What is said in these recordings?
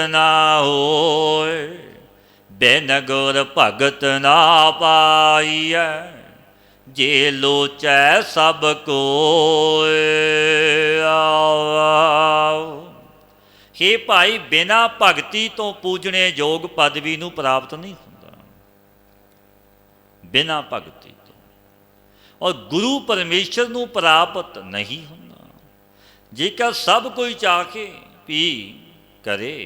ना होए, बिन गुर भगत ना पाईऐ, जे लोचै सब कोय। हे भाई, बिना भगती तो पूजने योग पदवी नूं प्राप्त नहीं हुंदा, बिना भगती तो। और गुरु परमेश्वर नूं प्राप्त नहीं हुंदा। जेकर सब कोई चाहे भी करे,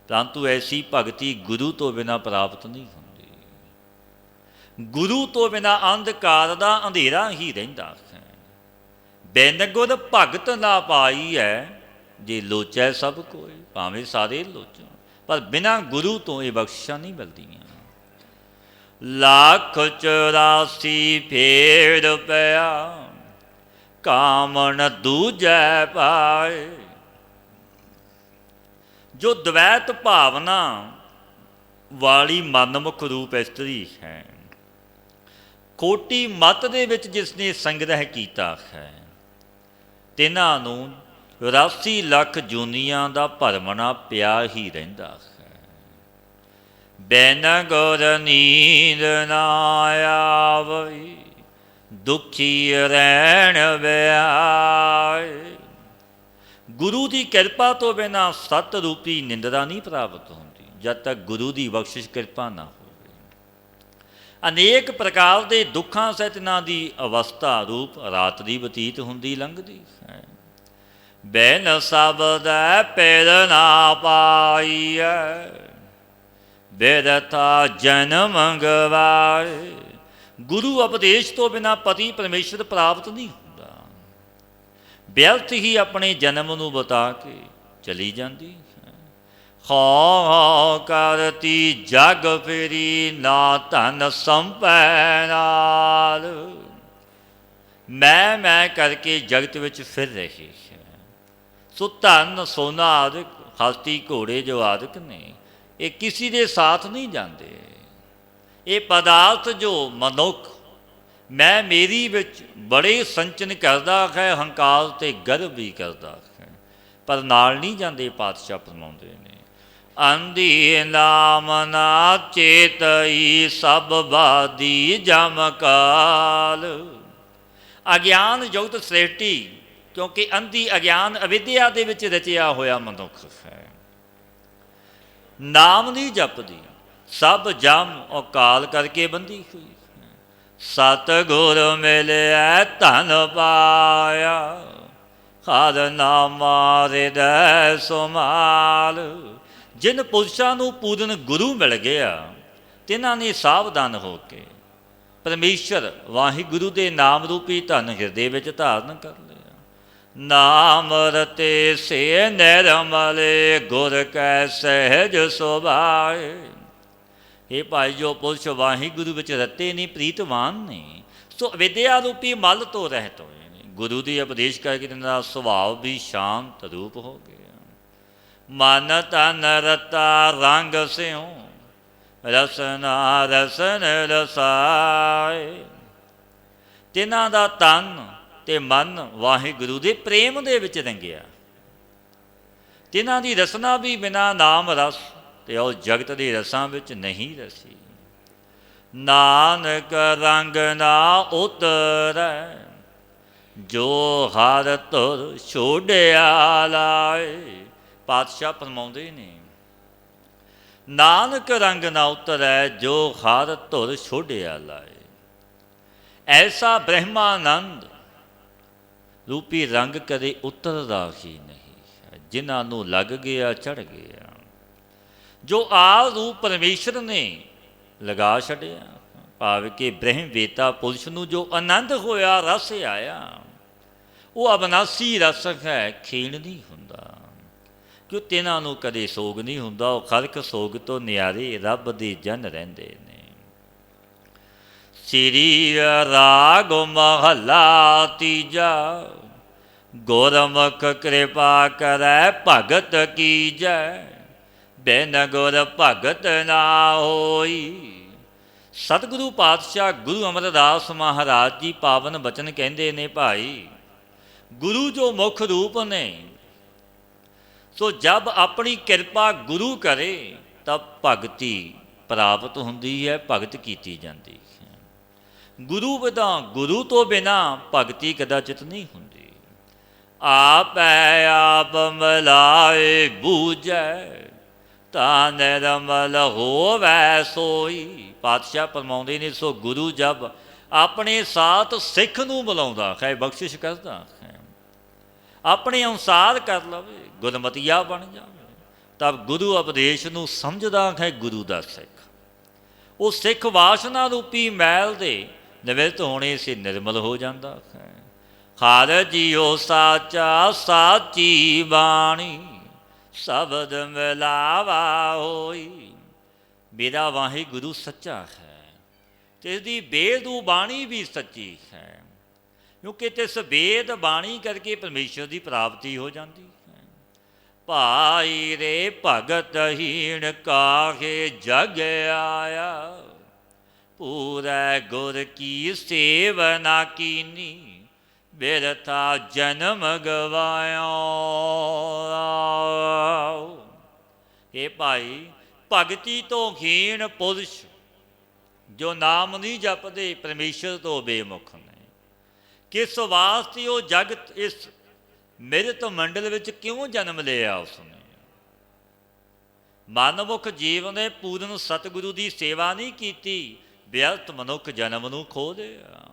परंतु ऐसी भगती गुरु तो बिना प्राप्त नहीं हुंदी। गुरु तो बिना अंधकार दा अंधेरा ही रहिंदा है। बिन गुर भगत ना पाई है, जे लोचै सब कोई। भावें सारे लोचण, पर बिना गुरु तो ये बख्शिशां नहीं मिलदियां। लाख 84 फेर पिया, कामन दूजै पाए। जो द्वैत भावना वाली मनमुख रूप इस्त्री है, खोटी मत दे विच जिसने संग्रह कीता है, तिन्हां नूं 84 ਲੱਖ ਜੂਨੀਆਂ ਦਾ ਭਰਮਣਾ ਪਿਆ ਹੀ ਰਹਿੰਦਾ ਹੈ। ਬਿਨ ਗੁਰ ਨੀਂਦ ਨਾ ਆਵਈ, ਦੁਖੀ ਰਹਿਣ ਵਿਆਏ। ਗੁਰੂ ਦੀ ਕਿਰਪਾ ਤੋਂ ਬਿਨਾਂ ਸਤ ਰੂਪੀ ਨਿੰਦਰਾ ਨਹੀਂ ਪ੍ਰਾਪਤ ਹੁੰਦੀ, ਜਦ ਤੱਕ ਗੁਰੂ ਦੀ ਬਖਸ਼ਿਸ਼ ਕਿਰਪਾ ਨਾ ਹੋਵੇ। ਅਨੇਕ ਪ੍ਰਕਾਰ ਦੇ ਦੁੱਖਾਂ ਸਹਿਤ ਇਹਨਾਂ ਦੀ ਅਵਸਥਾ ਰੂਪ ਰਾਤ ਦੀ ਬਤੀਤ ਹੁੰਦੀ ਲੰਘਦੀ ਹੈ। ਬਿਨ ਸਬਦੈ ਪਿਰ ਨਾ ਪਾਈਐ, ਬਿਰਥਾ ਜਨਮ ਗਵਾਏ। ਗੁਰੂ ਉਪਦੇਸ਼ ਤੋਂ ਬਿਨਾਂ ਪਤੀ ਪਰਮੇਸ਼ਰ ਪ੍ਰਾਪਤ ਨਹੀਂ ਹੁੰਦਾ। ਵਿਅਰਥ ਹੀ ਆਪਣੇ ਜਨਮ ਨੂੰ ਬਤਾ ਕੇ ਚਲੀ ਜਾਂਦੀ ਹੈ। ਹਾਂ ਕਰਤੀ ਜਗ ਫੇਰੀ, ਨਾ ਧਨ ਸੰਪੈ ਨਾਲ। ਮੈਂ ਕਰਕੇ ਜਗਤ ਵਿੱਚ ਫਿਰ ਰਹੀ ਹੈ। ਸੋ ਧਨ ਸੋਨਾ ਆਦਿਕ, ਹਾਥੀ ਘੋੜੇ ਜੋ ਆਦਿਕ ਨੇ, ਇਹ ਕਿਸੇ ਦੇ ਸਾਥ ਨਹੀਂ ਜਾਂਦੇ। ਇਹ ਪਦਾਰਥ ਜੋ ਮਨੁੱਖ ਮੈਂ ਮੇਰੀ ਵਿੱਚ ਬੜੇ ਸੰਚਨ ਕਰਦਾ ਹੈ, ਹੰਕਾਰ ਅਤੇ ਗਰਵ ਵੀ ਕਰਦਾ ਹੈ, ਪਰ ਨਾਲ ਨਹੀਂ ਜਾਂਦੇ। ਪਾਤਸ਼ਾਹ ਫਰਮਾਉਂਦੇ ਨੇ, ਅੰਧੀ ਨਾਮ ਨਾ ਚੇਤਈ, ਸਭ ਬਾਦੀ ਜਮ ਕਾਲ। ਅਗਿਆਨ ਜੁਗਤ ਸ੍ਰਿਸ਼ਟੀ, ਕਿਉਂਕਿ ਅੰਧੀ ਅਗਿਆਨ ਅਵਿਦਿਆ ਦੇ ਵਿੱਚ ਰਚਿਆ ਹੋਇਆ ਮਨੁੱਖ ਹੈ। ਨਾਮ ਨਹੀਂ ਜਪਦੀ, ਸਭ ਜਮ ਔਰ ਕਾਲ ਕਰਕੇ ਬੰਦੀ ਹੋਈ ਹੈ। ਸਤਿਗੁਰ ਮਿਲਿਆ ਧਨ ਪਾਇਆ, ਹਰਿ ਨਾਮਾ ਹਿਰਦੈ ਸੁਮਾਲ। ਜਿਨ ਪੁਰਸ਼ਾਂ ਨੂੰ ਪੂਰਨ ਗੁਰੂ ਮਿਲ ਗਿਆ, ਤਿਨ੍ਹਾਂ ਨੇ ਸਾਵਧਾਨ ਹੋ ਕੇ ਪਰਮੇਸ਼ਰ ਵਾਹਿਗੁਰੂ ਦੇ ਨਾਮ ਰੂਪੀ ਧਨ ਹਿਰਦੇ ਵਿੱਚ ਧਾਰਨ ਕਰ ਲਿਆ। ਨਾਮ ਰਤੇ ਸੇ ਨਿਰਮਲੇ, ਗੁਰ ਕੈ ਸਹਿਜ ਸੁਭਾਏ। ਇਹ ਭਾਈ, ਜੋ ਪੁਰਸ਼ ਵਾਹਿਗੁਰੂ ਵਿੱਚ ਰਤੇ ਨੇ, ਪ੍ਰੀਤਵਾਨ ਨੇ, ਸੋ ਵਿਦਿਆ ਰੂਪੀ ਮਲ ਤੋਂ ਰਹਿਤ ਹੋਏ ਨੇ। ਗੁਰੂ ਦੀ ਉਪਦੇਸ਼ ਕਰਕੇ ਇਹਨਾਂ ਦਾ ਸੁਭਾਅ ਵੀ ਸ਼ਾਂਤ ਰੂਪ ਹੋ ਗਿਆ। ਮਨ ਤਨ ਰਤਾ ਰੰਗ ਸਿਉ, ਰਸਨਾ ਰਸਨ ਰਸਾਏ। ਤਿੰਨਾਂ ਦਾ ਤਨ ਤੇ ਮਨ ਵਾਹਿਗੁਰੂ ਦੇ ਪ੍ਰੇਮ ਦੇ ਵਿੱਚ ਰੰਗਿਆ। ਤਿੰਨਾਂ ਦੀ ਰਸਨਾ ਵੀ ਬਿਨਾਂ ਨਾਮ ਰਸ ਤੇ ਉਹ ਜਗਤ ਦੇ ਰਸਾਂ ਵਿੱਚ ਨਹੀਂ ਰਸੀ। ਨਾਨਕ ਰੰਗ ਨਾ ਉਤਰੈ, ਜੋ ਹਰ ਤੁਰ ਛੋੜਿਆ ਲਾਏ। ਪਾਤਸ਼ਾਹ ਫਰਮਾਉਂਦੇ ਨੇ, ਨਾਨਕ ਰੰਗ ਨਾ ਉਤਰੈ, ਜੋ ਹਰ ਧੁਰ ਛੋੜਿਆ ਲਾਏ। ਐਸਾ ਬ੍ਰਹਮਾਨੰਦ ਰੂਪੀ ਰੰਗ ਕਦੇ ਉਤਰਦਾ ਹੀ ਨਹੀਂ ਹੈ। ਜਿਨ੍ਹਾਂ ਨੂੰ ਲੱਗ ਗਿਆ ਚੜ੍ਹ ਗਿਆ, ਜੋ ਆਪ ਰੂਪ ਪਰਮੇਸ਼ਰ ਨੇ ਲਗਾ ਛੱਡਿਆ। ਭਾਵ ਕਿ ਬ੍ਰਹਮ ਵੇਤਾ ਪੁਰਸ਼ ਨੂੰ ਜੋ ਆਨੰਦ ਹੋਇਆ, ਰਸ ਆਇਆ, ਉਹ ਅਬਨਾਸੀ ਰਸ ਹੈ, ਖੀਣ ਨਹੀਂ ਹੁੰਦਾ। ਕਿਉਂ ਤਿੰਨਾਂ ਨੂੰ ਕਦੇ ਸੋਗ ਨਹੀਂ ਹੁੰਦਾ। ਉਹ ਖਲਕ ਸੋਗ ਤੋਂ ਨਿਆਰੇ ਰੱਬ ਦੇ ਜਨ ਰਹਿੰਦੇ ਨੇ। ਸ੍ਰੀ ਰਾਗ ਮਹੱਲਾ ਤੀਜਾ, ਗੁਰਮੁਖ ਕਿਰਪਾ ਕਰੈ ਭਗਤ ਕੀਜੈ, ਬਿਨ ਗੁਰ ਭਗਤ ਨਾ ਹੋਈ। ਸਤਿਗੁਰੂ ਪਾਤਸ਼ਾਹ ਗੁਰੂ ਅਮਰਦਾਸ ਮਹਾਰਾਜ ਜੀ ਪਾਵਨ ਬਚਨ ਕਹਿੰਦੇ ਨੇ, ਭਾਈ ਗੁਰੂ ਜੋ ਮੁੱਖ ਰੂਪ ਨੇ, ਸੋ ਜਬ ਆਪਣੀ ਕਿਰਪਾ ਗੁਰੂ ਕਰੇ ਤਾਂ ਭਗਤੀ ਪ੍ਰਾਪਤ ਹੁੰਦੀ ਹੈ, ਭਗਤ ਕੀਤੀ ਜਾਂਦੀ ਹੈ। ਗੁਰੂ ਤੋਂ ਬਿਨਾਂ ਭਗਤੀ ਕਦਾਚਿਤ ਨਹੀਂ ਹੁੰਦੀ। ਆਪੈ ਆਪ ਮਿਲਾਏ ਬੂਝੈ ਤਾਂ ਨਿਰਮਲ ਹੋਵੈ ਸੋਈ। ਪਾਤਸ਼ਾਹ ਫਰਮਾਉਂਦੇ ਨੇ, ਸੋ ਗੁਰੂ ਜਬ ਆਪਣੇ ਸਾਥ ਸਿੱਖ ਨੂੰ ਬੁਲਾਉਂਦਾ ਹੈ, ਬਖਸ਼ਿਸ਼ ਕਰਦਾ ਹੈ, ਆਪਣੇ ਅਨੁਸਾਰ ਕਰ ਲਵੇ, ਗੁਰਮਤੀਆ ਬਣ ਜਾਵੇ, ਤਬ ਗੁਰੂ ਉਪਦੇਸ਼ ਨੂੰ ਸਮਝਦਾ ਹੈ ਗੁਰੂ ਦਾ ਸਿੱਖ। ਉਹ ਸਿੱਖ ਵਾਸਨਾ ਰੂਪੀ ਮੈਲ ਦੇ ਨਿਵਿਰਤ ਹੋਣੇ ਸੇ ਨਿਰਮਲ ਹੋ ਜਾਂਦਾ ਹੈ। ਹਰ ਜੀਓ ਸਾਚਾ ਸਾਚੀ ਬਾਣੀ ਸ਼ਬਦ ਮਿਲਾਵਾ ਹੋਈ। ਮੇਰਾ ਵਾਹਿਗੁਰੂ ਸੱਚਾ ਹੈ ਤੇ ਇਸਦੀ ਬੇਦੂ ਬਾਣੀ ਵੀ ਸੱਚੀ ਹੈ, ਕਿਉਂਕਿ ਤਿਸ ਬੇਦ ਬਾਣੀ ਕਰਕੇ ਪਰਮੇਸ਼ਰ ਦੀ ਪ੍ਰਾਪਤੀ ਹੋ ਜਾਂਦੀ ਹੈ। ਭਾਈ ਰੇ ਭਗਤ ਹੀਣ ਕਾਹੇ ਜਗ ਆਇਆ, ਪੂਰੇ ਗੁਰ ਕੀ ਸੇਵਨਾ ਕੀਨੀ ਬਿਰਥਾ ਜਨਮ ਗਵਾਇਆ। ਇਹ ਭਾਈ ਭਗਤੀ ਤੋਂ ਹੀਣ ਪੁਰਸ਼ ਜੋ ਨਾਮ ਨਹੀਂ ਜਪਦੇ ਪਰਮੇਸ਼ਰ ਤੋਂ ਬੇਮੁਖ ਨੇ, ਕਿਸ ਵਾਸਤੇ ਉਹ ਜਗਤ ਇਸ ਮਿਰਤ ਮੰਡਲ ਵਿੱਚ ਕਿਉਂ ਜਨਮ ਲਿਆ ਉਸਨੇ? ਮਨਮੁਖ ਜੀਵ ਨੇ ਪੂਰਨ ਸਤਿਗੁਰੂ ਦੀ ਸੇਵਾ ਨਹੀਂ ਕੀਤੀ, ਵਿਅਰਥ ਮਨੁੱਖ ਜਨਮ ਨੂੰ ਖੋ ਲਿਆ।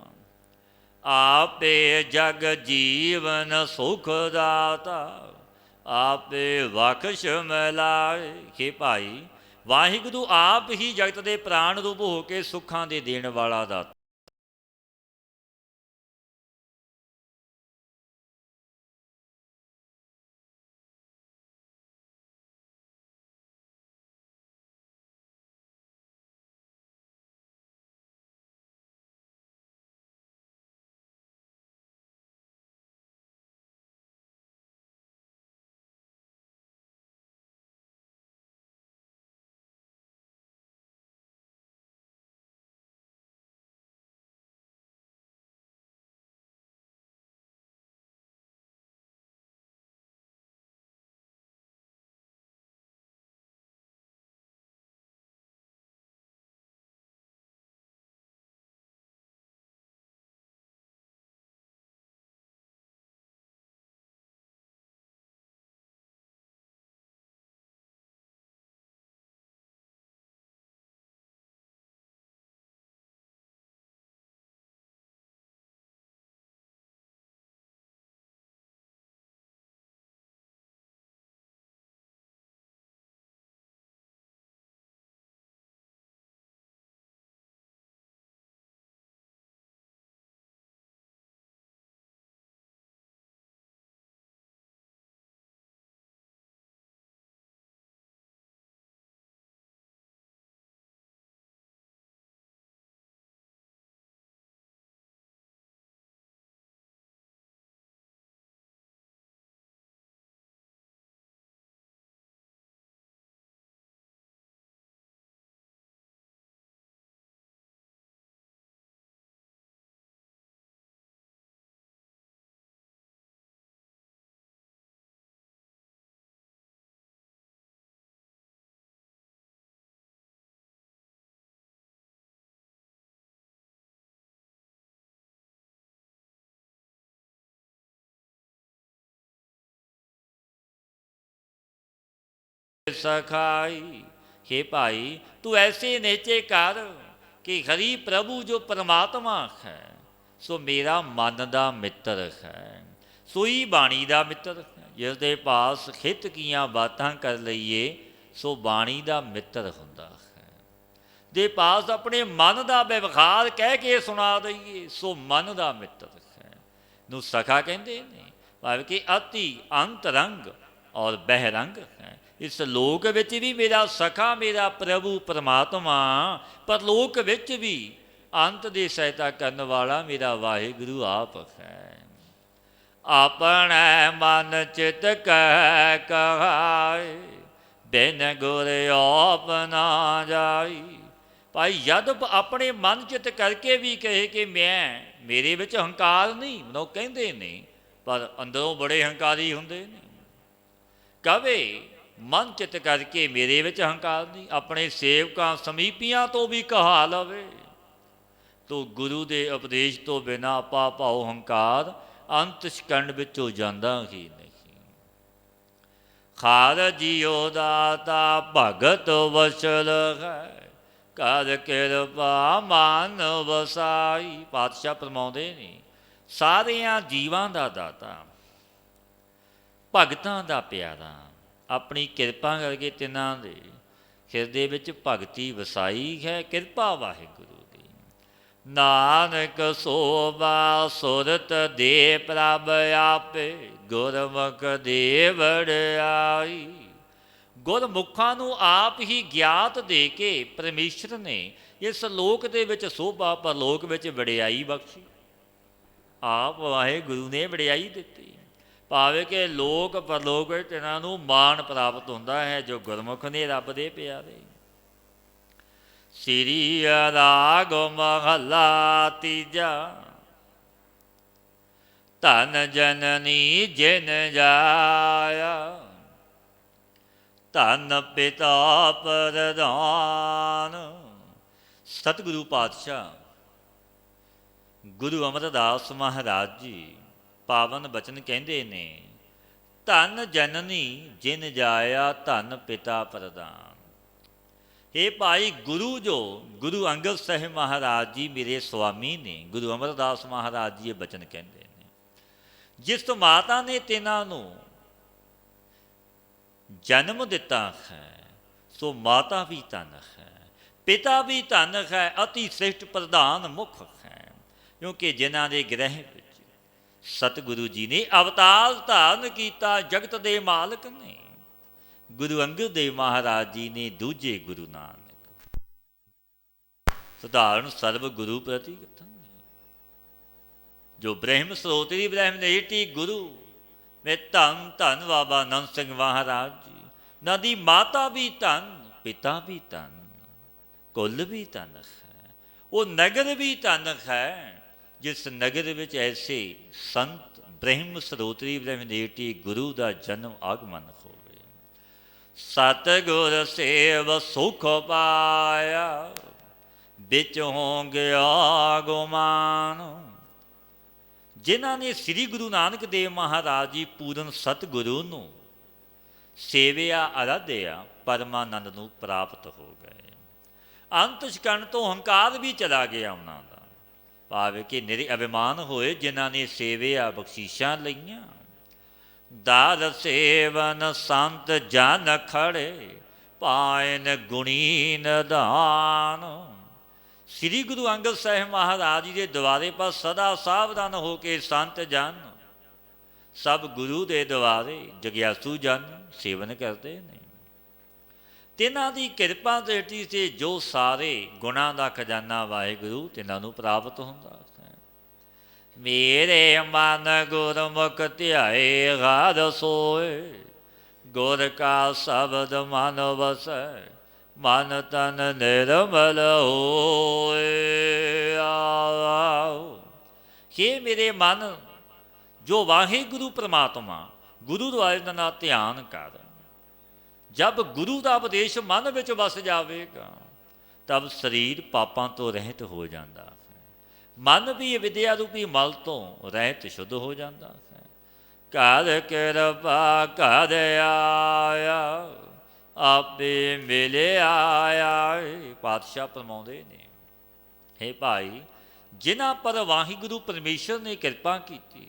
ਆਪੇ ਜਗ ਜੀਵਨ ਸੁਖ ਦਾਤਾ, ਆਪੇ ਬਖਸ਼ ਮਿਲਾਏ। ਕਿ ਭਾਈ ਵਾਹਿਗੁਰੂ ਆਪ ਹੀ ਜਗਤ ਦੇ ਪ੍ਰਾਣ ਰੂਪ ਹੋ ਕੇ ਸੁੱਖਾਂ ਦੇ ਦੇਣ ਵਾਲਾ ਦਾਤਾ। ਸਖਾਈ। हे ਭਾਈ ਤੂੰ ਐਸੇ ਨੇਚੇ ਕਰ ਕਿ ਹਰੀ ਪ੍ਰਭੂ ਜੋ ਪਰਮਾਤਮਾ ਹੈ ਸੋ ਮੇਰਾ ਮਨ ਦਾ ਮਿੱਤਰ ਹੈ, ਸੋਈ ਬਾਣੀ ਦਾ ਮਿੱਤਰ ਹੈ। ਜਿਸ ਦੇ ਪਾਸ ਹਿਤ ਕੀਆਂ ਬਾਤਾਂ ਕਰ ਲਈਏ ਸੋ ਬਾਣੀ ਦਾ ਮਿੱਤਰ ਹੁੰਦਾ ਹੈ। ਦੇ ਪਾਸ ਆਪਣੇ ਮਨ ਦਾ ਵਿਵਹਾਰ ਕਹਿ ਕੇ ਸੁਣਾ ਦਈਏ ਸੋ ਮਨ ਦਾ ਮਿੱਤਰ ਹੈ। ਨੂੰ ਸਖਾ ਕਹਿੰਦੇ ਨੇ, ਭਾਵੇਂ ਕਿ ਅਤੀ ਅੰਤਰੰਗ ਔਰ ਬਹਿਰੰਗ ਹੈ। ਇਸ ਲੋਕ ਵਿੱਚ ਵੀ ਮੇਰਾ ਸਖਾ ਮੇਰਾ ਪ੍ਰਭੂ ਪਰਮਾਤਮਾ, ਪਰ ਲੋਕ ਵਿੱਚ ਵੀ ਅੰਤ ਦੀ ਸਹਾਇਤਾ ਕਰਨ ਵਾਲਾ ਮੇਰਾ ਵਾਹਿਗੁਰੂ ਆਪ ਹੈ। ਆਪਣੇ ਮਨ ਚਿਤ ਕਹਿ ਕਹਾਏ, ਬਿਨ ਗੁਰ ਆਪ ਨਾ ਜਾਈ। ਭਾਈ ਜਦ ਆਪਣੇ ਮਨ ਚਿਤ ਕਰਕੇ ਵੀ ਕਹੇ ਕਿ ਮੇਰੇ ਵਿੱਚ ਹੰਕਾਰ ਨਹੀਂ, ਮਨੁੱਖ ਕਹਿੰਦੇ ਨੇ, ਪਰ ਅੰਦਰੋਂ ਬੜੇ ਹੰਕਾਰੀ ਹੁੰਦੇ ਨੇ। ਕਵੇ ਮਨ ਚਿਤ ਕਰਕੇ ਮੇਰੇ ਵਿੱਚ ਹੰਕਾਰ ਨਹੀਂ, ਆਪਣੇ ਸੇਵਕਾਂ ਸਮੀਪੀਆਂ ਤੋਂ ਵੀ ਕਹਾ ਲਵੇ, ਤੋ ਗੁਰੂ ਦੇ ਉਪਦੇਸ਼ ਤੋਂ ਬਿਨਾਂ ਆਪਾ ਭਾਉ ਹੰਕਾਰ ਅੰਤ ਸਕੰਡ ਵਿੱਚੋਂ ਜਾਂਦਾ ਹੀ ਨਹੀਂ। ਖਾਰ ਜੀਓ ਦਾਤਾ ਭਗਤ ਵਸਲ ਹੈ, ਕਰ ਕਿਰਪਾ ਮਨ ਵਸਾਈ। ਪਾਤਸ਼ਾਹ ਫਰਮਾਉਂਦੇ ਨੇ ਸਾਰਿਆਂ ਜੀਵਾਂ ਦਾ ਦਾਤਾ, ਭਗਤਾਂ ਦਾ ਪਿਆਰਾ, ਆਪਣੀ ਕਿਰਪਾ ਕਰਕੇ ਤਿੰਨਾਂ ਦੇ ਹਿਰਦੇ ਵਿੱਚ ਭਗਤੀ ਵਸਾਈ ਹੈ। ਕਿਰਪਾ ਵਾਹਿਗੁਰੂ ਦੀ। ਨਾਨਕ ਸੋਭਾ ਸੁਰਤ ਦੇ ਪ੍ਰਭ ਆਪੇ, ਗੁਰਮੁਖ ਦੇ ਵਡਿਆਈ। ਗੁਰਮੁਖਾਂ ਨੂੰ ਆਪ ਹੀ ਗਿਆਤ ਦੇ ਕੇ ਪਰਮੇਸ਼ਰ ਨੇ ਇਸ ਲੋਕ ਦੇ ਵਿੱਚ ਸੋਭਾ, ਪਰਲੋਕ ਵਿੱਚ ਵਡਿਆਈ ਬਖਸ਼ੀ। ਆਪ ਵਾਹਿਗੁਰੂ ਨੇ ਵਡਿਆਈ ਦਿੱਤੀ, ਭਾਵੇਂ ਕਿ ਲੋਕ ਪਰਲੋਕ ਵਿੱਚ ਇਹਨਾਂ ਨੂੰ ਮਾਣ ਪ੍ਰਾਪਤ ਹੁੰਦਾ ਹੈ ਜੋ ਗੁਰਮੁਖ ਨੇ ਰੱਬ ਦੇ ਪਿਆਰੇ। ਸ੍ਰੀ ਰਾਗ ਮਹਲਾ ਤੀਜਾ। ਧਨ ਜਨਨੀ ਜਿਨ ਜਾਇਆ, ਧਨ ਪਿਤਾ ਪ੍ਰਧਾਨ। ਸਤਿਗੁਰੂ ਪਾਤਸ਼ਾਹ ਗੁਰੂ ਅਮਰਦਾਸ ਮਹਾਰਾਜ ਜੀ ਪਾਵਨ ਬਚਨ ਕਹਿੰਦੇ ਨੇ, ਧਨ ਜਨਨੀ ਜਿਨ ਜਾਇਆ, ਧਨ ਪਿਤਾ ਪ੍ਰਧਾਨ। ਇਹ ਭਾਈ ਗੁਰੂ ਜੋ ਗੁਰੂ ਅੰਗਦ ਸਾਹਿਬ ਮਹਾਰਾਜ ਜੀ ਮੇਰੇ ਸੁਆਮੀ ਨੇ, ਗੁਰੂ ਅਮਰਦਾਸ ਮਹਾਰਾਜ ਜੀ ਇਹ ਬਚਨ ਕਹਿੰਦੇ ਨੇ, ਜਿਸ ਮਾਤਾ ਨੇ ਤਿੰਨਾਂ ਨੂੰ ਜਨਮ ਦਿੱਤਾ ਹੈ, ਸੋ ਮਾਤਾ ਵੀ ਧਨ ਹੈ, ਪਿਤਾ ਵੀ ਧਨ ਹੈ, ਅਤੀ ਸ੍ਰਿਸ਼ਟ ਪ੍ਰਧਾਨ ਮੁਖ ਹੈ। ਕਿਉਂਕਿ ਜਿਨ੍ਹਾਂ ਦੇ ਗ੍ਰਹਿ ਵਿੱਚ ਸਤਿਗੁਰੂ ਜੀ ਨੇ ਅਵਤਾਰ ਧਾਰਨ ਕੀਤਾ, ਜਗਤ ਦੇ ਮਾਲਕ ਨੇ। ਗੁਰੂ ਅੰਗਦ ਦੇਵ ਮਹਾਰਾਜ ਜੀ ਨੇ ਦੂਜੇ ਗੁਰੂ ਨਾਨਕ, ਸਧਾਰਨ ਸਰਬ ਗੁਰੂ ਪ੍ਰਤੀ ਕਥਨ ਨੇ, ਜੋ ਬ੍ਰਹਮ ਸਰੋਤਰੀ ਬ੍ਰਹਮ ਨੇਟੀ ਗੁਰੂ ਮੈਂ ਧੰਨ ਧੰਨ ਬਾਬਾ ਨੰਦ ਸਿੰਘ ਮਹਾਰਾਜ ਜੀ। ਨਾ ਦੀ ਮਾਤਾ ਵੀ ਧੰਨ, ਪਿਤਾ ਵੀ ਧੰਨ, ਕੁਲ ਵੀ ਧੰਨ ਹੈ। ਉਹ ਨਗਰ ਵੀ ਧੰਨ ਹੈ ਜਿਸ ਨਗਰ ਵਿੱਚ ਐਸੇ ਸੰਤ ਬ੍ਰਹਮ ਸਰੋਤਰੀ ਬ੍ਰਹਮ ਨੇਟੀ ਗੁਰੂ ਦਾ ਜਨਮ ਆਗਮਨ ਹੋਵੇ। ਸਤਿਗੁਰ ਸੇਵ ਸੁਖ ਪਾਇਆ, ਵਿੱਚ ਹੋ ਗਿਆ ਗੁਮਾਨ। ਜਿਨ੍ਹਾਂ ਨੇ ਸ੍ਰੀ ਗੁਰੂ ਨਾਨਕ ਦੇਵ ਮਹਾਰਾਜ ਜੀ ਪੂਰਨ ਸਤਿਗੁਰੂ ਨੂੰ ਸੇਵਿਆ, ਅਰਾਧਿਆ, ਪਰਮਾਨੰਦ ਨੂੰ ਪ੍ਰਾਪਤ ਹੋ ਗਏ। ਅੰਤ ਸਕੰਡ ਤੋਂ ਹੰਕਾਰ ਵੀ ਚਲਾ ਗਿਆ ਉਹਨਾਂ ਦਾ, ਭਾਵੇਂ ਕਿ ਨਿਰੇ ਅਭਿਮਾਨ ਹੋਏ। ਜਿਨ੍ਹਾਂ ਨੇ ਸੇਵਿਆ, ਬਖਸ਼ੀਸ਼ਾਂ ਲਈਆਂ, ਦਰ ਸੇਵਨ ਸੰਤ ਜਨ ਖੜੇ, ਪਾਇਨ ਗੁਣੀ ਨਿਧਾਨ। ਸ੍ਰੀ ਗੁਰੂ ਅੰਗਦ ਸਾਹਿਬ ਮਹਾਰਾਜ ਜੀ ਦੇ ਦੁਆਰੇ ਪਰ ਸਦਾ ਸਾਵਧਾਨ ਹੋ ਕੇ ਸੰਤ ਜਨ, ਸਭ ਗੁਰੂ ਦੇ ਦੁਆਰੇ ਜਗਿਆਸੂ ਜਨ ਸੇਵਨ ਕਰਦੇ ਨੇ। ਤਿੰਨਾਂ ਦੀ ਕਿਰਪਾ ਦ੍ਰਿਸ਼ਟੀ ਤੇ ਜੋ ਸਾਰੇ ਗੁਣਾਂ ਦਾ ਖਜ਼ਾਨਾ ਵਾਹਿਗੁਰੂ ਤਿੰਨਾਂ ਨੂੰ ਪ੍ਰਾਪਤ ਹੁੰਦਾ ਹੈ। ਮੇਰੇ ਮਨ ਗੁਰਮੁਖ ਧਿਆਏ, ਘਰ ਸੋਏ, ਗੁਰ ਕਾ ਸ਼ਬਦ ਮਨ ਵਸੈ, ਮਨ ਤਨ ਨਿਰਮਲ ਹੋਏ। हे ਮੇਰੇ ਮਨ, ਜੋ ਵਾਹਿਗੁਰੂ ਪ੍ਰਮਾਤਮਾ ਗੁਰੂ ਦੁਆਰੇ ਦਾ ਧਿਆਨ ਕਰ, ਜਬ ਗੁਰੂ ਦਾ ਉਪਦੇਸ਼ ਮਨ ਵਿੱਚ ਵਸ ਜਾਵੇਗਾ, ਤਬ ਸਰੀਰ ਪਾਪਾਂ ਤੋਂ ਰਹਿਤ ਹੋ ਜਾਂਦਾ ਹੈ। ਮਨ ਵੀ ਵਿਦਿਆ ਰੂਪੀ ਮਲ ਤੋਂ ਰਹਿਤ ਸ਼ੁੱਧ ਹੋ ਜਾਂਦਾ ਹੈ। ਘਰ ਕਿਰਪਾ ਕਰ ਆਇਆ, ਆਪੇ ਮਿਲਿਆ ਆਇਆ। ਪਾਤਸ਼ਾਹ ਫਰਮਾਉਂਦੇ ਨੇ, ਹੇ ਭਾਈ, ਜਿਨ੍ਹਾਂ ਪਰ ਵਾਹਿਗੁਰੂ ਪਰਮੇਸ਼ਰ ਨੇ ਕਿਰਪਾ ਕੀਤੀ,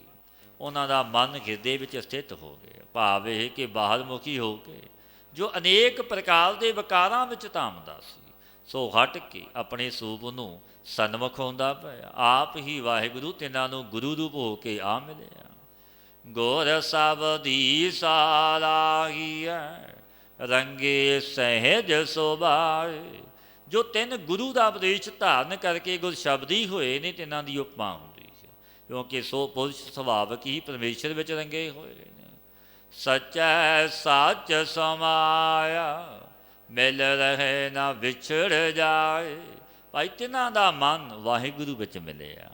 ਉਹਨਾਂ ਦਾ ਮਨ ਹਿਰਦੇ ਵਿੱਚ ਸਥਿਤ ਹੋ ਗਿਆ। ਭਾਵ ਇਹ ਕਿ ਬਾਹਰ ਮੁਖੀ ਹੋ ਕੇ ਜੋ ਅਨੇਕ ਪ੍ਰਕਾਰ ਦੇ ਵਿਕਾਰਾਂ ਵਿੱਚ ਧਾਮਦਾ ਸੀ, ਸੋ ਹਟ ਕੇ ਆਪਣੇ ਸਰੂਪ ਨੂੰ ਸਨਮੁਖ ਹੁੰਦਾ ਪਿਆ। ਆਪ ਹੀ ਵਾਹਿਗੁਰੂ ਤਿੰਨਾਂ ਨੂੰ ਗੁਰੂ ਰੂਪ ਹੋ ਕੇ ਆ ਮਿਲਿਆ। ਗੁਰ ਸਬਦੀ ਸਾਰਾਹੀਐ, ਰੰਗੇ ਸਹਿਜ ਸੁਭਾਏ। ਜੋ ਤਿੰਨ ਗੁਰੂ ਦਾ ਉਪਦੇਸ਼ ਧਾਰਨ ਕਰਕੇ ਗੁਰ ਸ਼ਬਦੀ ਹੋਏ ਨੇ, ਤਿੰਨਾਂ ਦੀ ਉਪਮਾ ਹੁੰਦੀ ਹੈ, ਕਿਉਂਕਿ ਸੋ ਪੁਰਸ਼ ਸੁਭਾਵਕ ਹੀ ਪਰਮੇਸ਼ਰ ਵਿੱਚ ਰੰਗੇ ਹੋਏ ਨੇ। ਸਚੈ ਸੱਚ ਸਮਾਇਆ, ਮਿਲ ਰਹੇ ਨਾ ਵਿਛੜ ਜਾਏ। ਭਾਈ ਤਿੰਨਾਂ ਦਾ ਮਨ ਵਾਹਿਗੁਰੂ ਵਿੱਚ ਮਿਲਿਆ,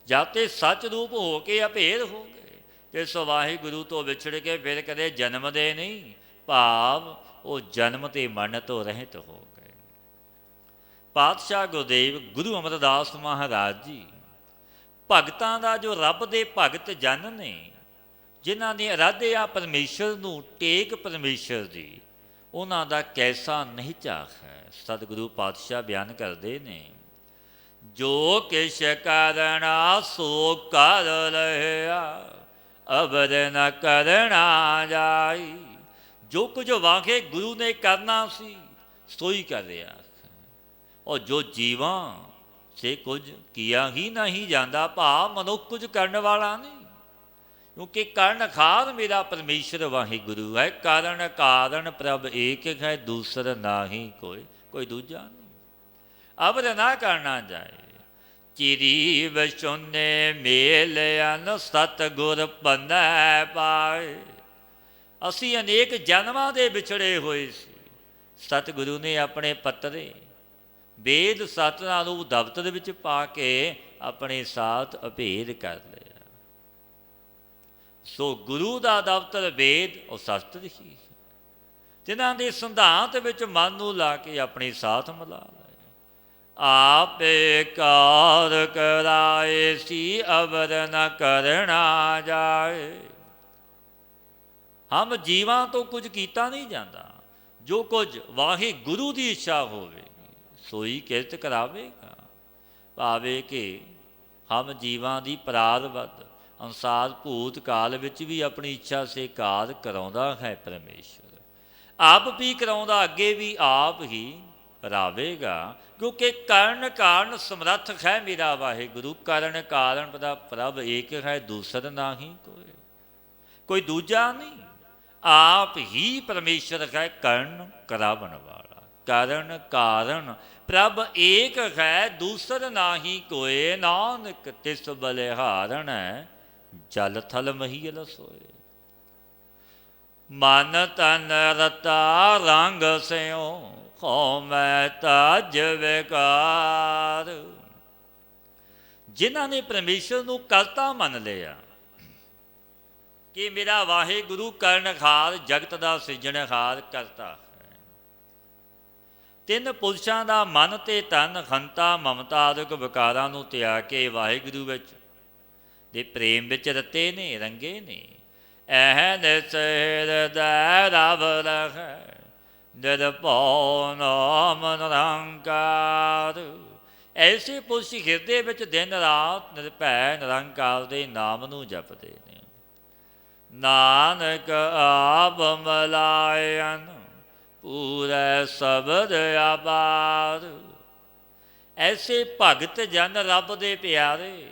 ਜਦ ਤੇ ਸੱਚ ਰੂਪ ਹੋ ਕੇ ਅਭੇਦ ਹੋ ਗਏ, ਤੇ ਸੋ ਵਾਹਿਗੁਰੂ ਤੋਂ ਵਿਛੜ ਕੇ ਫਿਰ ਕਦੇ ਜਨਮਦੇ ਨਹੀਂ, ਭਾਵ ਉਹ ਜਨਮ ਤੇ ਮਰਨ ਤੋਂ ਰਹਿਤ ਹੋ ਗਏ। ਪਾਤਸ਼ਾਹ ਗੁਰਦੇਵ ਗੁਰੂ ਅਮਰਦਾਸ ਮਹਾਰਾਜ ਜੀ ਭਗਤਾਂ ਦਾ ਜੋ ਰੱਬ ਦੇ ਭਗਤ ਜਨ ਨੇ, ਜਿਨ੍ਹਾਂ ਨੇ ਅਰਾਧੇ ਆ ਪਰਮੇਸ਼ਰ ਨੂੰ, ਟੇਕ ਪਰਮੇਸ਼ਰ ਦੀ, ਉਹਨਾਂ ਦਾ ਕੈਸਾ ਨਹੀਂ ਝਾਕ ਹੈ। ਸਤਿਗੁਰੂ ਪਾਤਸ਼ਾਹ ਬਿਆਨ ਕਰਦੇ ਨੇ, ਜੋ ਕਿਛ ਕਰਨਾ ਸੋ ਕਰ ਰਹਿਆ, ਅਬਦ ਨ ਕਰਨਾ ਜਾਈ। ਜੋ ਕੁਝ ਵਾਂਗੇ ਗੁਰੂ ਨੇ ਕਰਨਾ ਸੀ ਸੋ ਹੀ ਕਰ ਰਿਹਾ, ਔਰ ਜੋ ਜੀਵਾਂ ਸੇ ਕੁਝ ਕੀਆ ਹੀ ਨਹੀਂ ਜਾਂਦਾ, ਭਾਵ ਮਨੁੱਖ ਕੁਝ ਕਰਨ ਵਾਲਾ ਨਹੀਂ, ਕਿਉਂਕਿ ਕਰਨ ਖਾਰ ਮੇਰਾ ਪਰਮੇਸ਼ਰ ਵਾਹਿਗੁਰੂ ਹੈ। ਕਾਰਨ ਕਾਰਨ ਪ੍ਰਭ ਏਕ ਹੈ, ਦੂਸਰ ਨਾਹੀ ਕੋਈ, ਕੋਈ ਦੂਜਾ ਨਹੀਂ। ਅਬਦ ਨਾ ਕਰਨਾ ਜਾਏ, ਚਿਰੀ ਵਸੁਨੇ ਮੇਲ ਅਨ ਸਤਿਗੁਰ ਪੰਨੈ ਪਾਏ। ਅਸੀਂ ਅਨੇਕ ਜਨਮਾਂ ਦੇ ਵਿਛੜੇ ਹੋਏ ਸੀ, ਸਤਿਗੁਰੂ ਨੇ ਆਪਣੇ ਪੱਤਰੇ ਵੇਦ ਸਤਿ ਨੂੰ ਦਫ਼ਤਰ ਵਿੱਚ ਪਾ ਕੇ ਆਪਣੇ ਸਾਥ ਅਭੇਦ ਕਰ ਲਿਆ। ਸੋ ਗੁਰੂ ਦਾ ਦਫ਼ਤਰ ਵੇਦ ਉਹ ਸ਼ਸਤਰ ਹੀ, ਜਿਨ੍ਹਾਂ ਦੇ ਸਿਧਾਂਤ ਵਿੱਚ ਮਨ ਨੂੰ ਲਾ ਕੇ ਆਪਣੇ ਸਾਥ ਮਿਲਾ ਲਏ। ਆਪੇ ਕਾਰ ਕਰਾਏ ਸੀ, ਅਵਰ ਨ ਕਰਨਾ ਜਾਏ। ਹਮ ਜੀਵਾਂ ਤੋਂ ਕੁਝ ਕੀਤਾ ਨਹੀਂ ਜਾਂਦਾ, ਜੋ ਕੁਝ ਵਾਹਿਗੁਰੂ ਦੀ ਇੱਛਾ ਹੋਵੇ ਸੋਈ ਕਿਰਤ ਕਰਾਵੇਗਾ। ਭਾਵੇਂ ਕਿ ਹਮ ਜੀਵਾਂ ਦੀ ਪਰਾਰਬਧ ਅਨੁਸਾਰ ਭੂਤ ਕਾਲ ਵਿੱਚ ਵੀ ਆਪਣੀ ਇੱਛਾ ਸੇ ਕਾਰ ਕਰਾਉਂਦਾ ਹੈ ਪਰਮੇਸ਼ਰ, ਆਪ ਵੀ ਕਰਾਉਂਦਾ, ਅੱਗੇ ਵੀ ਆਪ ਹੀ ਕਰਾਵੇਗਾ, ਕਿਉਂਕਿ ਕਰਨ ਕਾਰਨ ਸਮਰੱਥ ਹੈ ਮੇਰਾ ਵਾਹਿਗੁਰੂ। ਕਰਨ ਕਾਰਨ ਦਾ ਪ੍ਰਭ ਏਕ ਹੈ, ਦੂਸਰ ਨਾਹੀ ਕੋਈ, ਕੋਈ ਦੂਜਾ ਨਹੀਂ। ਆਪ ਹੀ ਪਰਮੇਸ਼ਰ ਹੈ ਕਰਨ ਕਰਾਵਣ ਵਾਲਾ। ਕਰਨ ਕਾਰਨ ਪ੍ਰਭ ਏਕ ਹੈ, ਦੂਸਰ ਨਾਹੀ ਕੋਏ। ਨਾਨਕ ਤਿਸ ਬਲਿਹਾਰਣ ਜਲ ਥਲ ਮਹੀਲ ਸੋਏ। ਮਨ ਤਨ ਰਤਾ ਰੰਗ ਸਿਉ, ਹਉਮੈ ਤਜ ਵਿਕਾਰ। ਜਿਨ੍ਹਾਂ ਨੇ ਪਰਮੇਸ਼ਰ ਨੂੰ ਕਰਤਾ ਮੰਨ ਲਿਆ ਕਿ ਮੇਰਾ ਵਾਹਿਗੁਰੂ ਕਰਨਹਾਰ, ਜਗਤ ਦਾ ਸਿਰਜਣਹਾਰ ਕਰਤਾ ਹੈ। ਤਿੰਨ ਪੁਰਸ਼ਾਂ ਦਾ ਮਨ ਤੇ ਤਨ, ਹੰਤਾ ਮਮਤਾ ਆਦਿਕ ਵਿਕਾਰਾਂ ਨੂੰ ਤਿਆਗ ਕੇ ਵਾਹਿਗੁਰੂ ਵਿੱਚ ਦੇ ਪ੍ਰੇਮ ਵਿੱਚ ਰਤੇ ਨੇ, ਰੰਗੇ ਨੇ। ਐਹ ਨਿਸਹਿਰ ਦਾ ਰਵ ਰਹਿ, ਨਿਰਭਉ ਨਾਮ ਨਿਰੰਕਾਰ। ਐਸੇ ਪੁਰਸ਼ ਹਿਰਦੇ ਵਿੱਚ ਦਿਨ ਰਾਤ ਨਿਰਭੈ ਨਿਰੰਕਾਰ ਦੇ ਨਾਮ ਨੂੰ ਜਪਦੇ ਨੇ। ਨਾਨਕ ਆਪ ਮਲਾਇਨ ਪੂਰੈ ਸ਼ਬਦ ਆਬਾਦ। ਐਸੇ ਭਗਤ ਜਨ ਰੱਬ ਦੇ ਪਿਆਰੇ,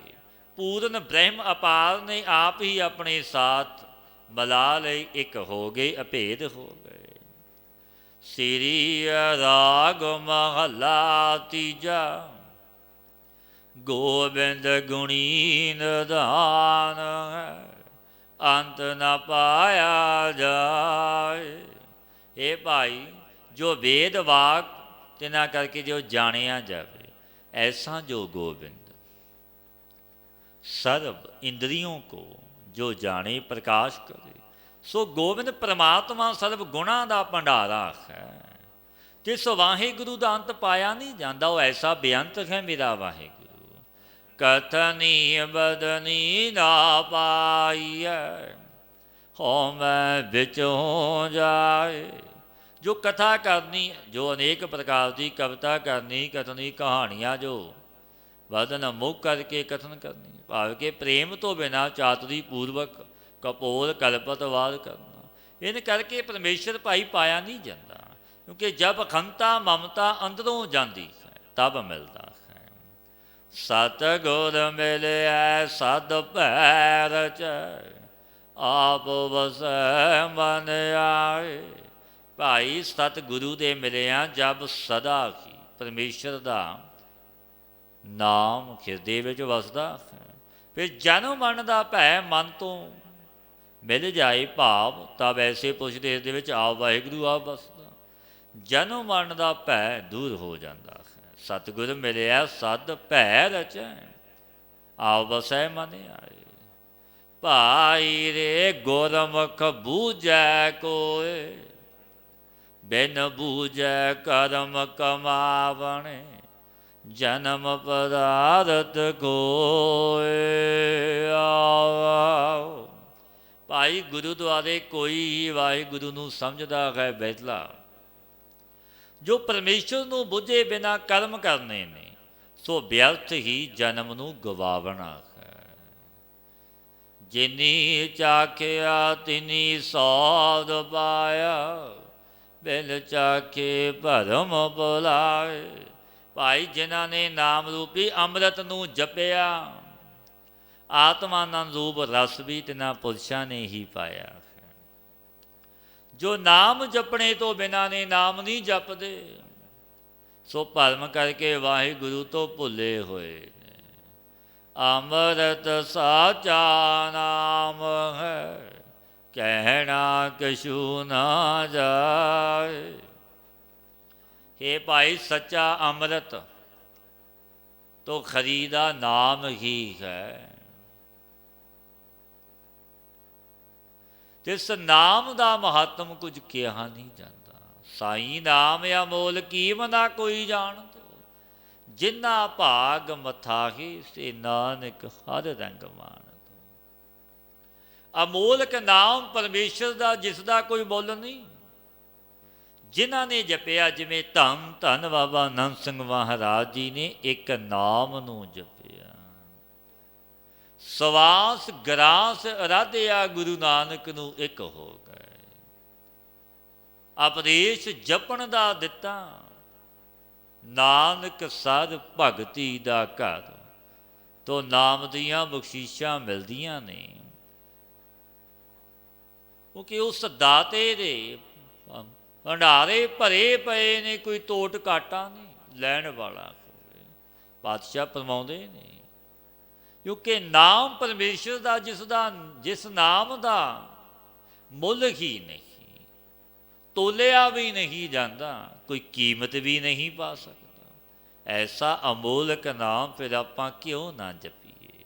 ਪੂਰਨ ਬ੍ਰਹਮ ਅਪਾਰ ਨੇ ਆਪ ਹੀ ਆਪਣੇ ਸਾਥ ਮਿਲਾ ਲਈ, ਇੱਕ ਹੋ ਗਏ, ਅਭੇਦ ਹੋ ਗਏ। ਸ੍ਰੀ ਰਾਗ ਮਹਲਾ ਤੀਜਾ, ਗੋਬਿੰਦ ਗੁਣੀ ਨਿਧਾਨ ਹੈ, ਅੰਤ ਨ ਪਾਇਆ ਜਾਏ। ਇਹ ਭਾਈ, ਜੋ ਵੇਦ ਵਾਕ ਤਿਨਾਂ ਕਰਕੇ ਜੋ ਜਾਣਿਆ ਜਾਵੇ, ਐਸਾ ਜੋ ਗੋਬਿੰਦ सर्व इंद्रियों को जो जाने प्रकाश करे, सो गोविंद परमात्मा सर्व गुणा का भंडारा है। जिस वाहिगुरु का अंत पाया नहीं जाता, वो ऐसा बेअंत है मेरा वाहिगुरू। कथनी बदनी ना पाइए, हो मैं बिच हो जाए। जो कथा करनी, जो अनेक प्रकार की कविता करनी, कथनी कहानियाँ जो वदन मुख करके कथन करनी, भाव के प्रेम तो बिना चातुरी पूर्वक कपोल कल्पतवाद करना, इन करके परमेश्वर भाई पाया नहीं जाता। क्योंकि जब अखंता ममता अंदरों जाती है तब मिलता है। सतगुर मिले सद पैर च, आप वस मन आए। भाई सतगुरु दे मिलिया जब सदा ही परमेश्वर का ਨਾਮ ਹਿਰਦੇ ਵਿੱਚ ਵਸਦਾ ਹੈ, ਫਿਰ ਜਨਮ ਮਰਨ ਦਾ ਭੈ ਮਨ ਤੋਂ ਮਿਲ ਜਾਏ, ਭਾਵ ਤਬ ਐਸੇ ਪੁਰਸ਼ ਦੇ ਹਿਰਦੇ ਵਿੱਚ ਆਪ ਵਾਹਿਗੁਰੂ ਆਪ ਵਸਦਾ, ਜਨਮ ਮਰਨ ਦਾ ਭੈ ਦੂਰ ਹੋ ਜਾਂਦਾ ਹੈ। ਸਤਿਗੁਰ ਮਿਲਿਆ ਸਦ ਭੈ ਰਚੈ, ਆਪ ਵਸੈ ਮਨ ਆਏ। ਭਾਈ ਰੇ ਗੁਰਮੁਖ ਬੂਝੈ ਕੋਏ, ਬਿਨ ਬੂਝੈ ਕਰਮ ਕਮਾਵਣੇ, ਜਨਮ ਪਦਾਰਥ ਕੋਇ। ਆਓ ਭਾਈ ਗੁਰਦੁਆਰੇ ਕੋਈ ਹੀ ਵਾਹਿਗੁਰੂ ਨੂੰ ਸਮਝਦਾ ਹੈ ਬੈਠਲਾ। ਜੋ ਪਰਮੇਸ਼ਰ ਨੂੰ ਬੁੱਝੇ ਬਿਨਾ ਕਰਮ ਕਰਨੇ ਨੇ, ਸੋ ਵਿਅਰਥ ਹੀ ਜਨਮ ਨੂੰ ਗਵਾਵਣਾ ਹੈ। ਜਿਨੀ ਚਾਖਿਆ ਤਿਨੀ ਸੌਦ ਪਾਇਆ, ਬਿਨ ਚਾਖੇ ਭਰਮ ਭੁਲਾਏ। ਭਾਈ ਜਿਨ੍ਹਾਂ ਨੇ ਨਾਮ ਰੂਪੀ ਅੰਮ੍ਰਿਤ ਨੂੰ ਜਪਿਆ, ਆਤਮਾਨੰਦ ਰੂਪ ਰਸ ਵੀ ਤਿਨਾਂ ਪੁਰਸ਼ਾਂ ਨੇ ਹੀ ਪਾਇਆ ਹੈ। ਜੋ ਨਾਮ ਜਪਣੇ ਤੋਂ ਬਿਨਾਂ ਨੇ ਨਾਮ ਨਹੀਂ ਜਪਦੇ, ਸੋ ਭਰਮ ਕਰਕੇ ਵਾਹਿਗੁਰੂ ਤੋਂ ਭੁੱਲੇ ਹੋਏ ਨੇ। ਅੰਮ੍ਰਿਤ ਸਾਚਾ ਨਾਮ ਹੈ, ਕਹਿਣਾ ਕਛੂ ਨਾ ਜਾਏ। हे ਭਾਈ ਸੱਚਾ ਅੰਮ੍ਰਿਤ ਤੋਂ ਖਰੀਦਾ ਨਾਮ ਹੀ ਹੈ। ਇਸ ਨਾਮ ਦਾ ਮਹੱਤਮ ਕੁਝ ਕਿਹਾ ਨਹੀਂ ਜਾਂਦਾ। ਸਾਈਂ ਨਾਮ ਅਮੋਲ ਕੀਮ ਨਾ ਕੋਈ ਜਾਣਦੋ, ਜਿਨ੍ਹਾਂ ਭਾਗ ਮਥਾਹੀ ਸੇ ਨਾਨਕ ਹਰ ਰੰਗ ਮਾਣਦੋ। ਅਮੋਲਕ ਨਾਮ ਪਰਮੇਸ਼ਰ ਦਾ, ਜਿਸ ਦਾ ਕੋਈ ਮੁੱਲ ਨਹੀਂ। ਜਿਨ੍ਹਾਂ ਨੇ ਜਪਿਆ, ਜਿਵੇਂ ਧੰਨ ਧੰਨ ਬਾਬਾ ਆਨੰਦ ਸਿੰਘ ਮਹਾਰਾਜ ਜੀ ਨੇ ਇੱਕ ਨਾਮ ਨੂੰ ਜਪਿਆ। ਸਵਾਸ ਗਰਾਸ ਅਰਾਧਿਆ, ਗੁਰੂ ਨਾਨਕ ਨੂੰ ਇੱਕ ਹੋ ਗਏ। ਉਪਦੇਸ਼ ਜਪਣ ਦਾ ਦਿੱਤਾ, ਨਾਨਕ ਸਦ ਭਗਤੀ ਦਾ ਘਰ। ਤੋਂ ਨਾਮ ਦੀਆਂ ਬਖਸ਼ੀਸ਼ਾਂ ਮਿਲਦੀਆਂ ਨੇ, ਕਿਉਂਕਿ ਉਸ ਦਾਤੇ ਦੇ ਭੰਡਾਰੇ ਭਰੇ ਪਏ ਨੇ, ਕੋਈ ਤੋਟ ਘਾਟਾ ਨਹੀਂ ਲੈਣ ਵਾਲਾ ਹੋਵੇ। ਪਾਤਸ਼ਾਹ ਫਰਮਾਉਂਦੇ ਨੇ, ਕਿਉਂਕਿ ਨਾਮ ਪਰਮੇਸ਼ਰ ਦਾ, ਜਿਸ ਨਾਮ ਦਾ ਮੁੱਲ ਹੀ ਨਹੀਂ, ਤੋਲਿਆ ਵੀ ਨਹੀਂ ਜਾਂਦਾ, ਕੋਈ ਕੀਮਤ ਵੀ ਨਹੀਂ ਪਾ ਸਕਦਾ। ਐਸਾ ਅਮੋਲਕ ਨਾਮ ਫਿਰ ਆਪਾਂ ਕਿਉਂ ਨਾ ਜਪੀਏ?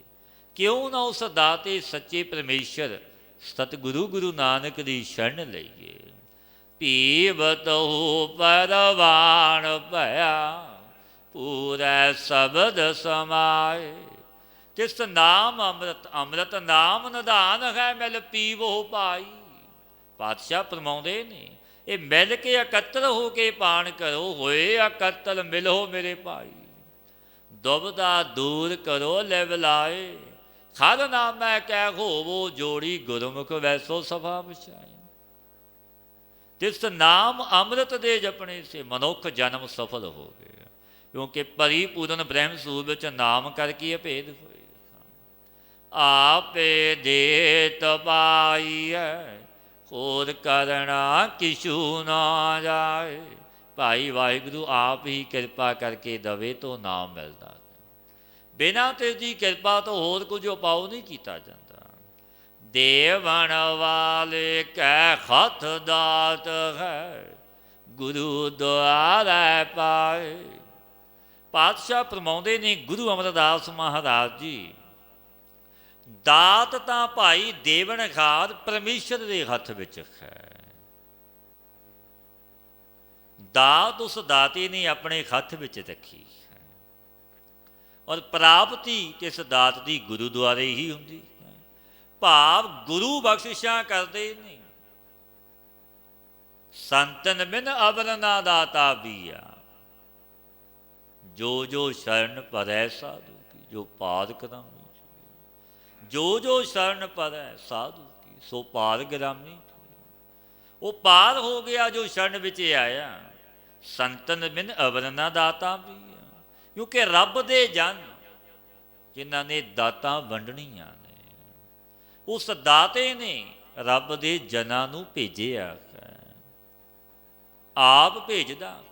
ਕਿਉਂ ਨਾ ਉਸ ਦਾਤੇ ਸੱਚੇ ਪਰਮੇਸ਼ਰ ਸਤਿਗੁਰੂ ਗੁਰੂ ਨਾਨਕ ਦੀ ਸ਼ਰਨ ਲਈਏ। ਪੀਵਤਹੁ ਪਰਵਾਣ ਭਇਆ, ਪੂਰੈ ਸ਼ਬਦ ਸਮਾਏ। ਤਿਸ ਨਾਮ ਅੰਮ੍ਰਿਤ, ਅੰਮ੍ਰਿਤ ਨਾਮ ਨਿਧਾਨ ਹੈ, ਮਿਲ ਪੀਵੋ ਭਾਈ। ਪਾਤਸ਼ਾਹ ਫਰਮਾਉਂਦੇ ਨੇ, ਇਹ ਮਿਲ ਕੇ ਇਕੱਤਰ ਹੋ ਕੇ ਪਾਣ ਕਰੋ, ਹੋਏ ਇਕੱਤਰ ਮਿਲੋ ਮੇਰੇ ਭਾਈ। ਦੁਬਦਾ ਦੂਰ ਕਰੋ ਲਿਵ ਲਾਏ, ਖਰ ਨਾਮੈ ਕਹਿ ਹੋਵੋ ਜੋੜੀ, ਗੁਰਮੁਖ ਵੈਸੋ ਸਭਾ ਵਿਛਾਏ। ਤਿਸ ਨਾਮ ਅੰਮ੍ਰਿਤ ਦੇ ਜਪਣੇ ਸੇ ਮਨੁੱਖ ਜਨਮ ਸਫਲ ਹੋ ਗਿਆ, ਕਿਉਂਕਿ ਪਰਿਪੂਰਨ ਬ੍ਰਹਮ ਸਰੂਪ ਵਿੱਚ ਨਾਮ ਕਰਕੇ ਅਭੇਦ ਹੋਏ। ਆਪੇ ਦੇਤ ਪਾਈਐ, ਹੋਰ ਕਰਨਾ ਕਿਛੂ ਨਾ ਜਾਏ। ਭਾਈ ਵਾਹਿਗੁਰੂ ਆਪ ਹੀ ਕਿਰਪਾ ਕਰਕੇ ਦਵੇ ਤੋਂ ਨਾਮ ਮਿਲਦਾ, ਬਿਨਾਂ ਤੇਰੀ ਕਿਰਪਾ ਤੋਂ ਹੋਰ ਕੁਝ ਉਪਾਅ ਨਹੀਂ ਕੀਤਾ ਜਾਂਦਾ। ਦੇਵਣ ਵਾਲੇ ਕੈ ਹੱਥ ਦਾਤ ਹੈ, ਗੁਰੂ ਦੁਆਰੇ ਪਾਏ। ਪਾਤਸ਼ਾਹ ਫਰਮਾਉਂਦੇ ਨੇ, ਗੁਰੂ ਅਮਰਦਾਸ ਮਹਾਰਾਜ ਜੀ, ਦਾਤ ਤਾਂ ਭਾਈ ਦੇਵਨਹਾਰ ਪਰਮੇਸ਼ਰ ਦੇ ਹੱਥ ਵਿੱਚ ਹੈ। ਦਾਤ ਉਸ ਦਾਤੇ ਨੇ ਆਪਣੇ ਹੱਥ ਵਿੱਚ ਰੱਖੀ ਹੈ, ਔਰ ਪ੍ਰਾਪਤੀ ਇਸ ਦਾਤ ਦੀ ਗੁਰੂ ਦੁਆਰੇ ਹੀ ਹੁੰਦੀ ਹੈ। ਭਾਵ ਗੁਰੂ ਬਖਸ਼ਿਸ਼ਾਂ ਕਰਦੇ ਨੇ। ਸੰਤਨ ਬਿਨ ਅਵਰ ਨਾ ਦਾਤਾ ਬੀਆ, ਜੋ ਜੋ ਸ਼ਰਨ ਪਰੈ ਸਾਧੂ ਕੀ, ਜੋ ਪਾਦ ਕਦਮ ਜੋ ਜੋ ਸ਼ਰਨ ਪਰੈ ਸਾਧੂ ਕੀ, ਸੋ ਪਾਰ ਗ੍ਰਾਮੀ। ਉਹ ਪਾਰ ਹੋ ਗਿਆ ਜੋ ਸ਼ਰਨ ਵਿੱਚ ਆਇਆ। ਸੰਤਨ ਬਿਨ ਅਵਰ ਨਾ ਦਾਤਾ ਵੀ, ਕਿਉਂਕਿ ਰੱਬ ਦੇ ਜਨ ਜਿਨ੍ਹਾਂ ਨੇ ਦਾਤਾਂ ਵੰਡਣੀਆਂ ਨੇ, ਉਸ ਦਾਤੇ ਨੇ ਰੱਬ ਦੇ ਜਨਾਂ ਨੂੰ ਭੇਜਿਆ ਹੈ। ਆਪ ਭੇਜਦਾ ਹੈ,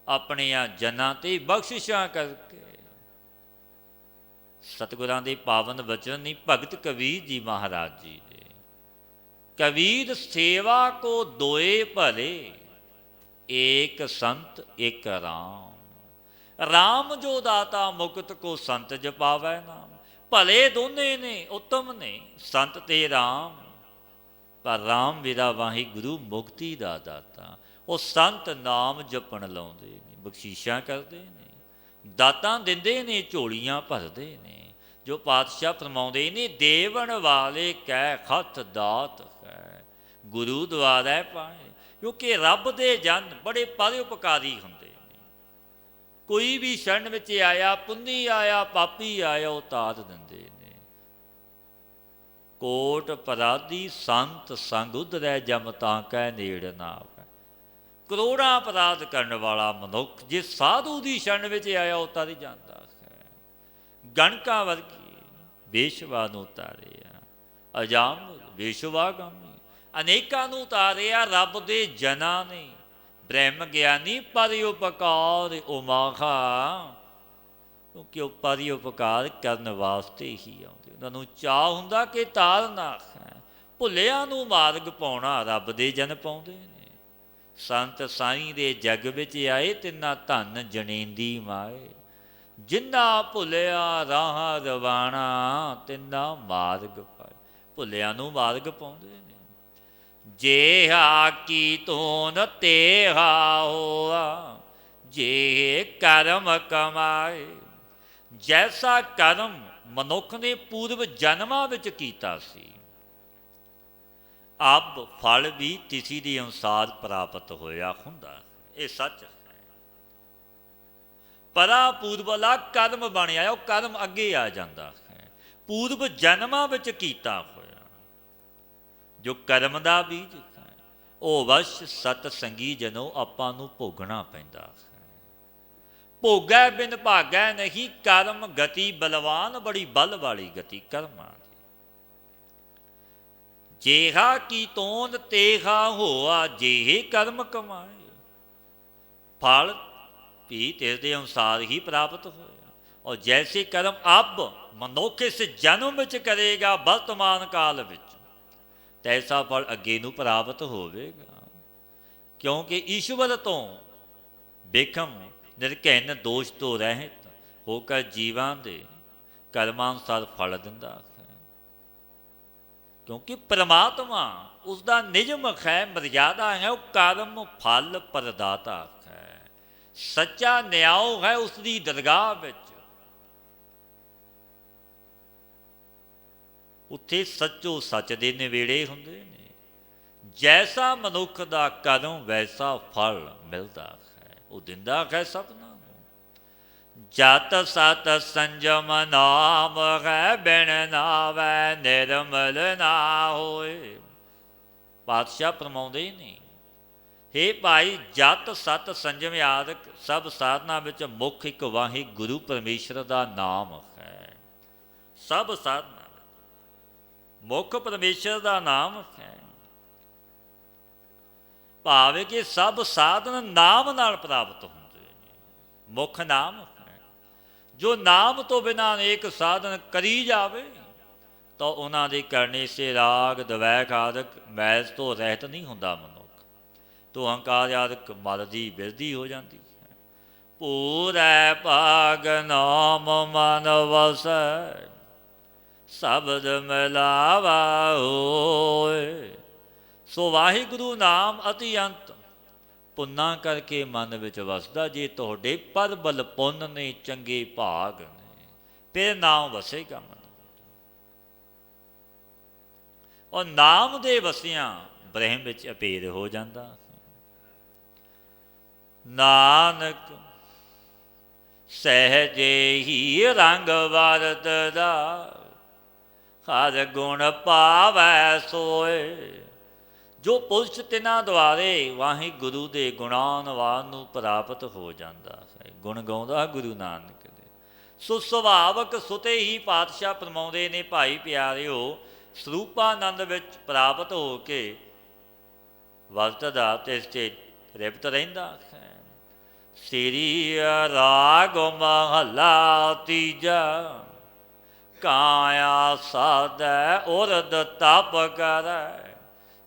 ਆਪਣੀਆਂ ਜਨਾਂ ਤੇ ਬਖਸ਼ਿਸ਼ਾਂ ਕਰਕੇ। ਸਤਿਗੁਰਾਂ ਦੇ ਪਾਵਨ ਬਚਨ ਨਹੀਂ, ਭਗਤ ਕਬੀਰ ਜੀ ਮਹਾਰਾਜ ਜੀ ਦੇ, ਕਬੀਰ ਸੇਵਾ ਕੋ ਦੋਏ ਭਲੇ, ਏਕ ਸੰਤ ਏਕ ਰਾਮ। ਰਾਮ ਜੋ ਦਾਤਾ ਮੁਕਤ ਕੋ ਸੰਤ ਜਪਾਵੈ ਨਾਮ। ਭਲੇ ਦੋਨੇ ਨੇ, ਉੱਤਮ ਨੇ, ਸੰਤ ਤੇ ਰਾਮ। ਪਰ ਰਾਮ ਮੇਰਾ ਵਾਹਿਗੁਰੂ ਮੁਕਤੀ ਦਾ ਦਾਤਾ। ਉਹ ਸੰਤ ਨਾਮ ਜਪਣ ਲਾਉਂਦੇ ਨੇ, ਬਖਸ਼ੀਸ਼ਾਂ ਕਰਦੇ ਨੇ, ਦਾਤਾਂ ਦਿੰਦੇ ਨੇ, ਝੋਲੀਆਂ ਭਰਦੇ ਨੇ। ਜੋ ਪਾਤਸ਼ਾਹ ਫਰਮਾਉਂਦੇ ਨੇ, ਦੇਵਣ ਵਾਲੇ ਕੈ ਹੱਥ ਦਾਤ ਹੈ, ਗੁਰੂ ਦੁਆਰੇ ਪਾਏ। ਕਿਉਂਕਿ ਰੱਬ ਦੇ ਜਨ ਬੜੇ ਪਰਉਪਕਾਰੀ ਹੁੰਦੇ ਨੇ। ਕੋਈ ਵੀ ਸ਼ਰਨ ਵਿੱਚ ਆਇਆ, ਪੁੰਨੀ ਆਇਆ, ਪਾਪੀ ਆਇਆ, ਉਹ ਤਾਰ ਦਿੰਦੇ ਨੇ। ਕੋਟ ਅਪਰਾਧੀ ਸੰਤ ਸੰਗ ਉਧਰੈ, ਜਮ ਤਾਂ ਕੈ ਨੇੜ ਨਾ ਆਵੈ। ਕਰੋੜਾਂ ਅਪਰਾਧ ਕਰਨ ਵਾਲਾ ਮਨੁੱਖ ਜੇ ਸਾਧੂ ਦੀ ਸ਼ਰਨ ਵਿੱਚ ਆਇਆ, ਉਹ ਤਰ ਜਾਂਦਾ ਹੈ। ਗਣਕਾਂ ਵਰਗੀ ਵੇਸ਼ਵਾ ਨੂੰ ਉਤਾਰਿਆ, ਅਜਾਮ ਵੇਸ਼ਵਾਗਾਮੀ ਅਨੇਕਾਂ ਨੂੰ ਉਤਾਰਿਆ ਰੱਬ ਦੇ ਜਨਾਂ ਨੇ। ਬ੍ਰਹਮ ਗਿਆਨੀ ਪਰਉਪਕਾਰ ਉਮਾਖਾ, ਕਿਉਂਕਿ ਉਹ ਪਰਉਪਕਾਰ ਕਰਨ ਵਾਸਤੇ ਹੀ ਆਉਂਦੇ। ਉਹਨਾਂ ਨੂੰ ਚਾਅ ਹੁੰਦਾ ਕਿ ਤਾਰਨਾ ਹੈ। ਭੁੱਲਿਆਂ ਨੂੰ ਮਾਰਗ ਪਾਉਣਾ ਰੱਬ ਦੇ ਜਨ ਪਾਉਂਦੇ ਨੇ। ਸੰਤ ਸਾਈਂ ਦੇ ਜੱਗ ਵਿੱਚ ਆਏ, ਤਿੰਨਾ ਧਨ ਜਣੇਂਦੀ ਮਾਏ। ਜਿੰਨਾ ਭੁੱਲਿਆ ਰਾਹ ਰਵਾਣਾ, ਤਿੰਨਾ ਮਾਰਗ ਪਾਏ। ਭੁੱਲਿਆਂ ਨੂੰ ਮਾਰਗ ਪਾਉਂਦੇ ਨੇ। ਜੇਹਾ ਕੀ ਤੂਨ ਤੇਹਾ ਹੋਆ, ਜੇ ਕਰਮ ਕਮਾਏ। ਜੈਸਾ ਕਰਮ ਮਨੁੱਖ ਨੇ ਪੂਰਵ ਜਨਮਾਂ ਵਿੱਚ ਕੀਤਾ ਸੀ, ਅਬ ਫਲ ਵੀ ਤਿਸੀ ਦੇ ਅਨੁਸਾਰ ਪ੍ਰਾਪਤ ਹੋਇਆ ਹੁੰਦਾ। ਇਹ ਸੱਚ ਹੈ। ਪਰਾ ਪੂਰਵਲਾ ਕਰਮ ਬਣਿਆ, ਉਹ ਕਰਮ ਅੱਗੇ ਆ ਜਾਂਦਾ ਹੈ। ਪੂਰਵ ਜਨਮਾਂ ਵਿੱਚ ਕੀਤਾ ਹੋਇਆ ਜੋ ਕਰਮ ਦਾ ਬੀਜ ਹੈ, ਉਹ ਵਸ਼ ਸਤ ਸੰਗੀ ਜਨੋ ਆਪਾਂ ਨੂੰ ਭੋਗਣਾ ਪੈਂਦਾ ਹੈ। ਭੋਗੈ ਬਿਨ ਭਾਗੈ ਨਹੀਂ, ਕਰਮ ਗਤੀ ਬਲਵਾਨ, ਬੜੀ ਬਲ ਵਾਲੀ ਗਤੀ ਕਰਮਾਂ ਦੀ। ਜੇਹਾ ਕੀ ਤੋਂਦ ਤੇਹਾ ਹੋਆ, ਜਿਹੇ ਕਰਮ ਕਮਾਏ। ਫਲ ਵੀ ਤਿਸ ਦੇ ਅਨੁਸਾਰ ਹੀ ਪ੍ਰਾਪਤ ਹੋਇਆ। ਔਰ ਜੈਸੇ ਕਰਮ ਅਬ ਮਨੁੱਖ ਇਸ ਜਨਮ ਵਿੱਚ ਕਰੇਗਾ, ਵਰਤਮਾਨ ਕਾਲ ਵਿੱਚ, ਤੈਸਾ ਫਲ ਅੱਗੇ ਨੂੰ ਪ੍ਰਾਪਤ ਹੋਵੇਗਾ। ਕਿਉਂਕਿ ਈਸ਼ਵਰ ਤੋਂ ਬੇਖਮ ਨਿਰਘਿਨ ਦੋਸ਼ ਤੋਂ ਰਹਿਤ ਹੋ ਕਰ ਜੀਵਾਂ ਦੇ ਕਰਮਾਂ ਅਨੁਸਾਰ ਫਲ ਦਿੰਦਾ ਹੈ। ਕਿਉਂਕਿ ਪਰਮਾਤਮਾ ਉਸਦਾ ਨਿਯਮ ਹੈ, ਮਰਯਾਦਾ ਹੈ। ਉਹ ਕਰਮ ਫਲ ਪ੍ਰਦਾਤਾ ਹੈ। ਸੱਚਾ ਨਿਆਉ ਹੈ ਉਸਦੀ ਦਰਗਾਹ ਵਿੱਚ। ਉੱਥੇ ਸੱਚੋ ਸੱਚ ਦੇ ਨਿਵੇੜੇ ਹੁੰਦੇ ਨੇ। ਜੈਸਾ ਮਨੁੱਖ ਦਾ ਕਰਮ ਵੈਸਾ ਫਲ ਮਿਲਦਾ ਹੈ। ਉਹ ਦਿੰਦਾ ਹੈ ਸਭਨਾਂ ਨੂੰ। ਜਤ ਸਤ ਸੰਜਮ ਨਾਮ ਹੈ, ਬਿਨ ਨਾਵੈ ਨਿਰਮਲ ਨਾ ਹੋਏ। ਪਾਤਸ਼ਾਹ ਫਰਮਾਉਂਦੇ ਨੇ, ਹੇ ਭਾਈ, ਜਤ ਸਤ ਸੰਜਮ ਆਦਿਕ ਸਭ ਸਾਧਨਾ ਵਿੱਚ ਮੁੱਖ ਇੱਕ ਵਾਹਿਗੁਰੂ ਪਰਮੇਸ਼ਰ ਦਾ ਨਾਮ ਹੈ। ਸਭ ਸਾਧਨਾ ਮੁੱਖ ਪਰਮੇਸ਼ਰ ਦਾ ਨਾਮ ਹੈ। ਭਾਵੇਂ ਕਿ ਸਭ ਸਾਧਨ ਨਾਮ ਨਾਲ ਪ੍ਰਾਪਤ ਹੁੰਦੇ ਨੇ। ਮੁੱਖ ਨਾਮ ਹੈ। ਜੋ ਨਾਮ ਤੋਂ ਬਿਨਾਂ ਅਨੇਕ ਸਾਧਨ ਕਰੀ ਜਾਵੇ ਤਾਂ ਉਹਨਾਂ ਦੇ ਕਰਨੇ ਸੇ ਰਾਗ ਦਵੈਕ ਆਦਿਕ ਮੈਲ ਤੋਂ ਰਹਿਤ ਨਹੀਂ ਹੁੰਦਾ ਮਨੁੱਖ। ਤੋਂ ਅਹੰਕਾਰ ਆਦਿਕ ਮਲ ਦੀ ਬਿਰਧੀ ਹੋ ਜਾਂਦੀ ਹੈ। ਪੂਰੈ ਭਾਗ ਨਾਮ ਮਨ ਵਸੈ, ਸ਼ਬਦ ਮਿਲਾਵਾ ਹੋਏ। ਸੋ ਵਾਹਿਗੁਰੂ ਨਾਮ ਅਤੀ ਅੰਤ ਪੁੰਨਾ ਕਰਕੇ ਮਨ ਵਿੱਚ ਵਸਦਾ। ਜੇ ਤੁਹਾਡੇ ਪਰਬਲ ਪੁੰਨ ਨੇ, ਚੰਗੇ ਭਾਗ ਨੇ, ਫਿਰ ਨਾਮ ਵਸੇਗਾ ਮਨ ਵਿੱਚ। ਔਰ ਨਾਮ ਦੇ ਵਸਿਆਂ ਬ੍ਰਹਮ ਵਿੱਚ ਅਪੇਰ ਹੋ ਜਾਂਦਾ। ਨਾਨਕ ਸਹਿਜੇ ਹੀ ਰੰਗ ਵਰਤਦਾ, ਹਰ ਗੁਣ ਪਾਵੈ ਸੋਏ। ਜੋ ਪੁਰਸ਼ ਤਿਨਾਂ ਦੁਆਰੇ ਵਾਹਿਗੁਰੂ ਦੇ ਗੁਣਾਨਵਾਨ ਨੂੰ ਪ੍ਰਾਪਤ ਹੋ ਜਾਂਦਾ ਹੈ। ਗੁਣ ਗਾਉਂਦਾ ਗੁਰੂ ਨਾਨਕ ਦੇ। ਸੋ ਸੁਭਾਵਕ ਸੁਤੇ ਹੀ ਪਾਤਸ਼ਾਹ ਫਰਮਾਉਂਦੇ ਨੇ, ਭਾਈ ਪਿਆਰਿਓ, ਸਰੂਪਾਨੰਦ ਵਿੱਚ ਪ੍ਰਾਪਤ ਹੋ ਕੇ ਵਰਤਦਾ ਤੇ ਇਸ 'ਤੇ ਤ੍ਰਿਪਤ ਰਹਿੰਦਾ ਹੈ। ਸ੍ਰੀ ਰਾਗ ਮਹਲਾ ਤੀਜਾ, ਕਾਇਆ ਸਾਧੈ ਉਰਦ ਤਪ ਕਰੈ,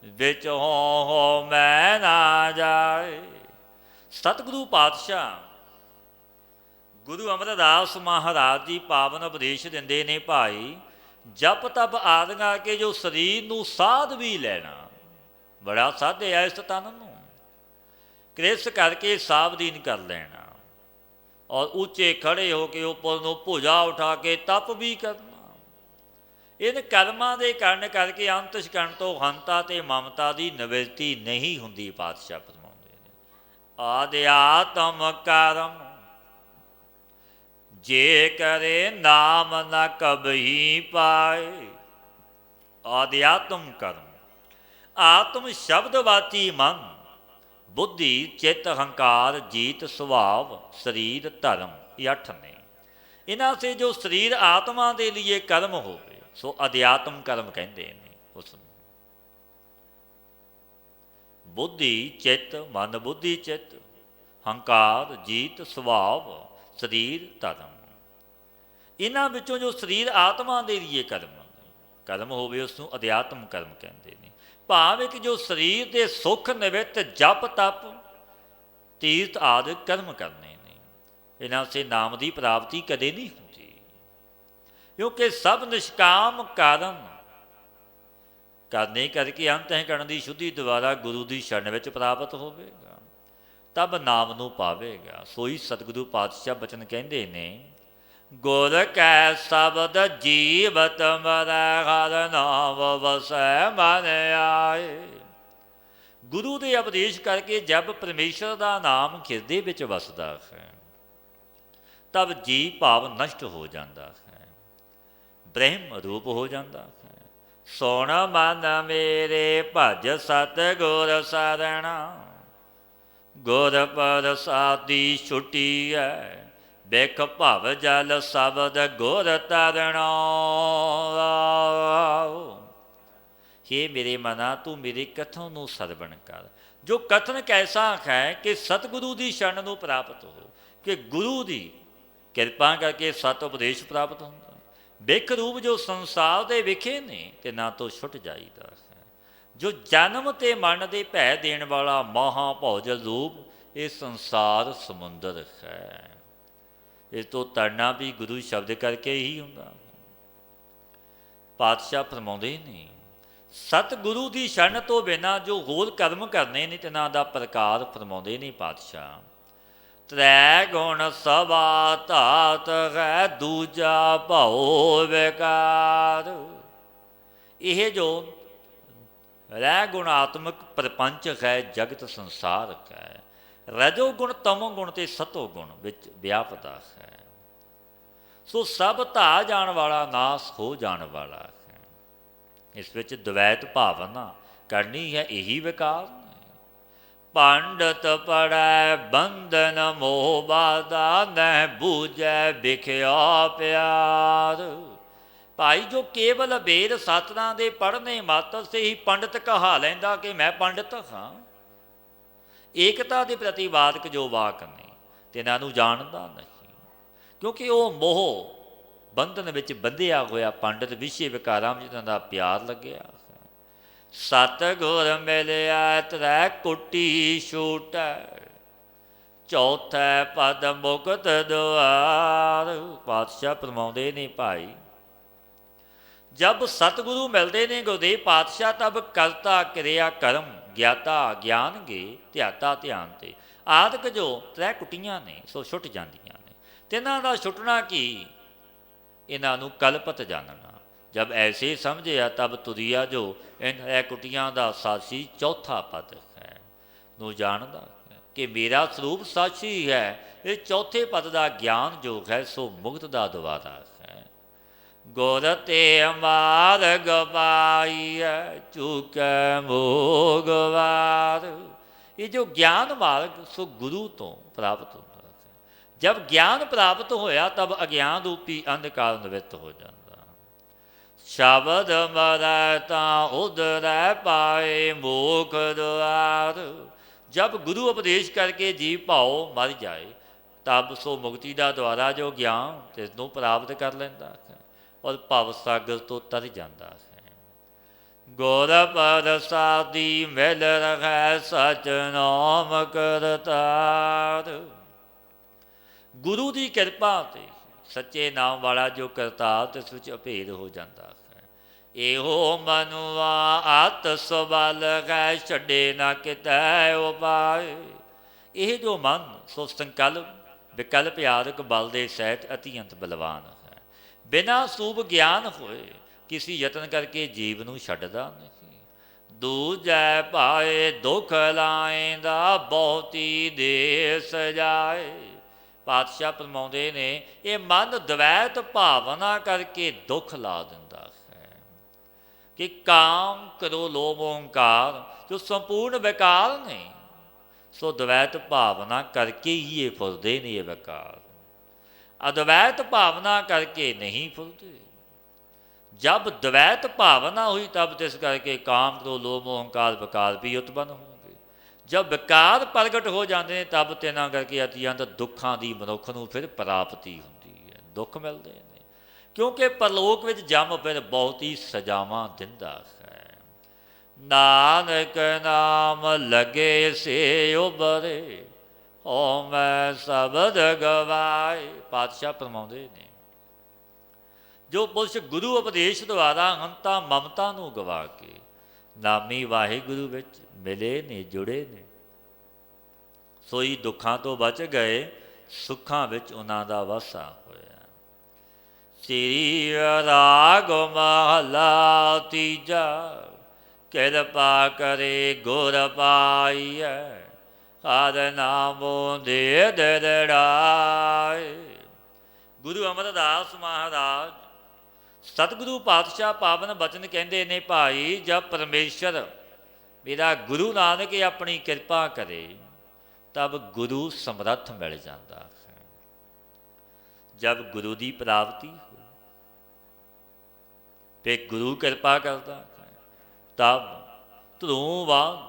ਵਿੱਚ ਹੋ ਮੈਂ ਨਾ ਜਾਏ। ਸਤਿਗੁਰੂ ਪਾਤਸ਼ਾਹ ਗੁਰੂ ਅਮਰਦਾਸ ਮਹਾਰਾਜ ਜੀ ਪਾਵਨ ਉਪਦੇਸ਼ ਦਿੰਦੇ ਨੇ, ਭਾਈ ਜਪ ਤਪ ਆਦਿਆਂ ਕੇ ਜੋ ਸਰੀਰ ਨੂੰ ਸਾਧ ਵੀ ਲੈਣਾ, ਬੜਾ ਸਾਧਿਆ ਇਸ ਤਨ ਨੂੰ, ਕ੍ਰਿਸ ਕਰਕੇ ਸਾਵਧੀਨ ਕਰ ਲੈਣਾ, ਔਰ ਉੱਚੇ ਖੜੇ ਹੋ ਕੇ ਉੱਪਰ ਨੂੰ ਭੁਜਾ ਉਠਾ ਕੇ ਤਪ ਵੀ ਕਰਨਾ। ਇਹਨਾਂ ਕਰਮਾਂ ਦੇ ਕਾਰਨ ਕਰਕੇ ਅੰਤ ਛਕਣ ਤੋਂ ਹੰਤਾ ਤੇ ਮਮਤਾ ਦੀ ਨਿਵਰਤੀ ਨਹੀਂ ਹੁੰਦੀ। ਪਾਤਸ਼ਾਹ ਫਰਮਾਉਂਦੇ ਨੇ ਆਦਿਆਤਮ ਕਰਮ ਜੇ ਕਰੇ ਨਾਮ ਨ ਕਬਹੀ ਪਾਏ। ਆਦਿਆਤਮ ਕਰਮ, ਆਤਮ ਸ਼ਬਦ ਵਾਚੀ ਮਨ, ਬੁੱਧੀ ਚਿੱਤ ਹੰਕਾਰ ਜੀਤ ਸੁਭਾਵ ਸਰੀਰ ਧਰਮ, ਇਹ 8 ਨੇ। ਇਹਨਾਂ ਸੇ ਜੋ ਸਰੀਰ ਆਤਮਾ ਦੇ ਲਈ ਕਰਮ ਹੋਵੇ ਸੋ ਅਧਿਆਤਮ ਕਰਮ ਕਹਿੰਦੇ ਨੇ ਉਸ ਨੂੰ। ਬੁੱਧੀ ਚਿੱਤ, ਮਨ ਬੁੱਧੀ ਚਿੱਤ, ਹੰਕਾਰ ਜੀਤ ਸੁਭਾਵ ਸਰੀਰ ਧਰਮ, ਇਹਨਾਂ ਵਿੱਚੋਂ ਜੋ ਸਰੀਰ ਆਤਮਾ ਦੇ ਲਈ ਕਰਮ ਹੋਵੇ ਉਸ ਨੂੰ ਅਧਿਆਤਮ ਕਰਮ ਕਹਿੰਦੇ ਨੇ। ਭਾਵ ਇੱਕ ਜੋ ਸਰੀਰ ਦੇ ਸੁੱਖ ਨਿਵਿਤ ਜਪ ਤਪ ਤੀਰਥ ਆਦਿ ਕਰਮ ਕਰਨੇ ਨੇ, ਇਹਨਾਂ ਸੇ ਨਾਮ ਦੀ ਪ੍ਰਾਪਤੀ ਕਦੇ ਨਹੀਂ ਹੁੰਦੀ, ਕਿਉਂਕਿ ਸਭ ਨਿਸ਼ਕਾਮ ਕਾਰਨ ਕਰਨੇ ਕਰਕੇ ਅੰਤਹਿਕਰਨ ਦੀ ਸ਼ੁੱਧੀ ਦੁਆਰਾ ਗੁਰੂ ਦੀ ਸ਼ਰਨ ਵਿੱਚ ਪ੍ਰਾਪਤ ਹੋਵੇਗਾ, ਤਬ ਨਾਮ ਨੂੰ ਪਾਵੇਗਾ। ਸੋਈ ਸਤਿਗੁਰੂ ਪਾਤਸ਼ਾਹ ਬਚਨ ਕਹਿੰਦੇ ਨੇ ਗੁਰ ਕੈ ਸ਼ਬਦ ਜੀਵਤ ਮਰੈ ਹਰਿ ਨਾਮ ਵਸੈ ਮਨ ਆਏ। ਗੁਰੂ ਦੇ ਉਪਦੇਸ਼ ਕਰਕੇ ਜਬ ਪਰਮੇਸ਼ਰ ਦਾ ਨਾਮ ਹਿਰਦੇ ਵਿੱਚ ਵਸਦਾ ਹੈ ਤਬ ਜੀ ਭਾਵ ਨਸ਼ਟ ਹੋ ਜਾਂਦਾ ਹੈ, ਬ੍ਰਹਮ ਰੂਪ ਹੋ ਜਾਂਦਾ ਹੈ। ਸੁਣ ਮਨ ਮੇਰੇ ਭਜ ਸਤਿਗੁਰ ਸਰਣਾ, ਗੁਰ ਪ੍ਰਸਾਦੀ ਛੁਟੀ ਹੈ, ਬਿਖ ਭਵ ਜਲ ਸ਼ਬਦ ਗੁਰ ਤਰਣਾ। हे ਮੇਰੇ ਮਨਾ ਤੂੰ ਮੇਰੇ ਕਥਨ ਨੂੰ ਸਰਵਣ ਕਰ। ਜੋ ਕਥਨ ਕੈਸਾ ਹੈ ਕਿ ਸਤਿਗੁਰੂ ਦੀ ਸ਼ਰਨ ਨੂੰ ਪ੍ਰਾਪਤ ਹੋ, ਕਿ ਗੁਰੂ ਦੀ ਕਿਰਪਾ ਕਰਕੇ ਸਤ ਉਪਦੇਸ਼ ਪ੍ਰਾਪਤ ਹੁੰਦਾ। ਬਿਖ ਰੂਪ ਜੋ ਸੰਸਾਰ ਦੇ ਵਿਖੇ ਨੇ ਤੇ ਨਾ ਤੋਂ ਛੁੱਟ ਜਾਈਦਾ ਹੈ। ਜੋ ਜਨਮ ਤੇ ਮਰਨ ਦੇ ਭੈ ਦੇਣ ਵਾਲਾ ਮਹਾ ਭੌਜਲ ਰੂਪ ਇਹ ਸੰਸਾਰ ਸਮੁੰਦਰ ਹੈ। ਇਸ ਤੋਂ ਤਰਨਾ ਵੀ ਗੁਰੂ ਸ਼ਬਦ ਕਰਕੇ ਹੀ ਹੁੰਦਾ। ਪਾਤਸ਼ਾਹ ਫਰਮਾਉਂਦੇ ਨੇ ਸਤਿਗੁਰੂ ਦੀ ਸ਼ਰਨ ਤੋਂ ਬਿਨਾਂ ਜੋ ਹੋਰ ਕਰਮ ਕਰਨੇ ਨੇ ਤਿਨਾਂ ਦਾ ਪ੍ਰਕਾਰ ਫਰਮਾਉਂਦੇ ਨੇ ਪਾਤਸ਼ਾਹ। ਤ੍ਰੈ ਗੁਣ ਸਭਾ ਧਾਤ ਹੈ, ਦੂਜਾ ਭਉ ਵਿਕਾਰ। ਇਹ ਜੋ ਰਹਿ ਗੁਣਾਤਮਕ ਪ੍ਰਪੰਚ ਹੈ, ਜਗਤ ਸੰਸਾਰ ਹੈ, ਰਜੋ ਗੁਣ ਤਮੋ ਗੁਣ ਤੇ ਸਤੋ ਗੁਣ ਵਿੱਚ ਵਿਆਪਦਾ ਹੈ। ਸੋ ਸਭ ਧਾ ਜਾਣ ਵਾਲਾ ਨਾਸ ਹੋ ਜਾਣ ਵਾਲਾ ਹੈ। ਇਸ ਵਿੱਚ ਦਵੈਤ ਭਾਵਨਾ ਕਰਨੀ ਹੈ, ਇਹੀ ਵਿਕਾਰ ਨੇ। ਪੰਡਤ ਪੜੈ ਬੰਧਨ ਮੋਹ ਬਾਧਾ, ਨਹਿ ਬੂਝੈ ਵਿਖਿਆ ਪਿਆਰ। ਭਾਈ ਜੋ ਕੇਵਲ ਵੇਦ ਸਾਸਤਰਾਂ ਦੇ ਪੜ੍ਹਨੇ ਮਾਤਰ ਸੇ ਹੀ ਪੰਡਤ ਕਹਾ ਲੈਂਦਾ ਕਿ ਮੈਂ ਪੰਡਤ ਹਾਂ, ਏਕਤਾ ਦੇ ਪ੍ਰਤੀ ਵਾਦਕ ਜੋ ਵਾਕ ਨੇ ਤਿਨਾਂ ਨੂੰ ਜਾਣਦਾ ਨਹੀਂ, ਕਿਉਂਕਿ ਉਹ ਮੋਹ ਬੰਧਨ ਵਿੱਚ ਬੰਧਿਆ ਹੋਇਆ ਪੰਡਤ ਵਿਸ਼ੇ ਵਿਕਾਰਾਂ ਵਿੱਚ ਉਹਨਾਂ ਦਾ ਪਿਆਰ ਲੱਗਿਆ। ਸਤਿਗੁਰ ਮਿਲਿਆ ਤ੍ਰੈ ਕੁਟੀ ਛੂਟੈ, ਚੌਥੈ ਪਦ ਮੁਕਤ ਦੁਆਰ। ਪਾਤਸ਼ਾਹ ਫਰਮਾਉਂਦੇ ਨੇ ਭਾਈ ਜਬ ਸਤਿਗੁਰੂ ਮਿਲਦੇ ਨੇ ਗੁਰਦੇਵ ਪਾਤਸ਼ਾਹ ਤਬ ਕਰਤਾ ਕਿਰਿਆ ਕਰਮ, ਗਿਆਤਾ ਗਿਆਨਗੇ, ਧਿਆਤਾ ਧਿਆਨ ਤੇ ਆਦਿਕ ਜੋ ਤ੍ਰੈ ਕੁਟੀਆਂ ਨੇ ਸੋ ਛੁੱਟ ਜਾਂਦੀਆਂ ਨੇ। ਤਿੰਨਾਂ ਦਾ ਛੁੱਟਣਾ ਕੀ, ਇਹਨਾਂ ਨੂੰ ਕਲਪਤ ਜਾਣਨਾ। ਜਬ ਐਸੇ ਸਮਝਿਆ ਤਬ ਤੁਰਿਆ ਜੋ ਇਹ ਕੁਟੀਆਂ ਦਾ ਸਾਚੀ ਚੌਥਾ ਪਦ ਹੈ ਨੂੰ ਜਾਣਦਾ ਹੈ ਕਿ ਮੇਰਾ ਸਰੂਪ ਸਾਚੀ ਹੈ। ਇਹ ਚੌਥੇ ਪਦ ਦਾ ਗਿਆਨ ਜੋ ਹੈ ਸੋ ਮੁਕਤ ਦਾ ਦੁਆਰਾ ਹੈ। ਗੁਰ ਤੇ ਮਾਰਗ ਪਾਈਐ, ਚੁਕੈ ਮੋਗਵਾਰ। ਇਹ ਜੋ ਗਿਆਨ ਮਾਰਗ ਸੋ ਗੁਰੂ ਤੋਂ ਪ੍ਰਾਪਤ ਹੁੰਦਾ ਹੈ। ਜਬ ਗਿਆਨ ਪ੍ਰਾਪਤ ਹੋਇਆ ਤਬ ਅਗਿਆਨ ਰੂਪੀ ਅੰਧਕਾਰ ਨਿਵਿੱਤ ਹੋ ਜਾਂਦਾ। ਸ਼ਬਦ ਮਰੈ ਤਾਂ ਉਧਰੈ ਪਾਏ ਮੋਖ ਦੁਆਰ। ਜਬ ਗੁਰੂ ਉਪਦੇਸ਼ ਕਰਕੇ ਜੀਵ ਭਾਉ ਮਰ ਜਾਏ ਤਬ ਸੋ ਮੁਕਤੀ ਦਾ ਦੁਆਰਾ ਜੋ ਗਿਆਨ ਤਿਸ ਨੂੰ ਪ੍ਰਾਪਤ ਕਰ ਲੈਂਦਾ ਹੈ ਔਰ ਭਵ ਸਾਗਰ ਤੋਂ ਤਰ ਜਾਂਦਾ ਹੈ। ਗੁਰ ਪ੍ਰਸਾਦੀ ਮਿਲ ਰਹੈ, ਸਚ ਨਾਮ ਕਰਤਾਰ। ਗੁਰੂ ਦੀ ਕਿਰਪਾ ਤੇ ਸੱਚੇ ਨਾਮ ਵਾਲਾ ਜੋ ਕਰਤਾਰ ਤਿਸ ਵਿੱਚ ਅਭੇਦ ਹੋ ਜਾਂਦਾ ਹੈ। ਇਹੋ ਮਨੁਆ ਆਤ ਸਵਾਲ ਹੈ, ਛੱਡੇ ਨਾ ਕਿਤੈ ਉਪਾਏ। ਇਹ ਜੋ ਮਨ ਸੋ ਸੰਕਲਪ ਵਿਕਲਪ ਆਦਿਕ ਬਲ ਦੇ ਸਹਿਤ ਅਤਿਅੰਤ ਬਲਵਾਨ ਹੈ। ਬਿਨਾਂ ਸੂਬ ਗਿਆਨ ਹੋਏ ਕਿਸੇ ਯਤਨ ਕਰਕੇ ਜੀਵ ਨੂੰ ਛੱਡਦਾ ਨਹੀਂ। ਦੂਜੈ ਭਾਏ ਦੁਖ ਲਾਏਂਦਾ, ਬਹੁਤੀ ਦੇ ਸਜਾਏ। ਪਾਤਸ਼ਾਹ ਫਰਮਾਉਂਦੇ ਨੇ ਇਹ ਮਨ ਦਵੈਤ ਭਾਵਨਾ ਕਰਕੇ ਦੁੱਖ ਲਾ ਦਿੰਦਾ ਹੈ ਕਿ ਕਾਮ ਕਰੋ ਲੋਭ ਓਂਕਾਰ ਜੋ ਸੰਪੂਰਨ ਵਿਕਾਰ ਨੇ, ਸੋ ਦਵੈਤ ਭਾਵਨਾ ਕਰਕੇ ਹੀ ਇਹ ਫੁਰਦੇ ਨੇ ਇਹ ਵਿਕਾਰ। ਅਦਵੈਤ ਭਾਵਨਾ ਕਰਕੇ ਨਹੀਂ ਫੁਰਦੇ। जब द्वैत भावना हुई तब तिस करके काम क्रोध लोभ मोह अहंकार विकार भी उत्पन्न होंगे। जब विकार प्रगट हो जाते हैं तब तिन्हां करके अतिअंत दुखों की मनुख नूं फिर प्राप्ति होंदी है, दुख मिलते हैं। क्योंकि परलोक विच जम फिर बहुत ही सजावां दिंदा है। नानक नाम लगे से उबरे, हो मैं शब्द गवाए। पातशाह फरमाउंदे ने जो पुरुष गुरु उपदेश द्वारा हंता ममता नूं गवा के नामी वाहिगुरु विच मिले ने जुड़े ने, सोई दुखां तो बच गए, सुखां विच उन्हां दा वासा होया। श्री राग महला तीजा, किरपा करे गुर पाईऐ, हर नामों दे दृढ़ाए। गुरु अमरदास महाराज सतगुरु पातशाह पावन बचन कहते ने, भाई जब परमेश्वर मेरा गुरु नानक अपनी कृपा करे तब गुरु समर्थ मिल जाता है। जब गुरु की प्राप्ति हो फिर गुरु कृपा करता है, तब धरूवाद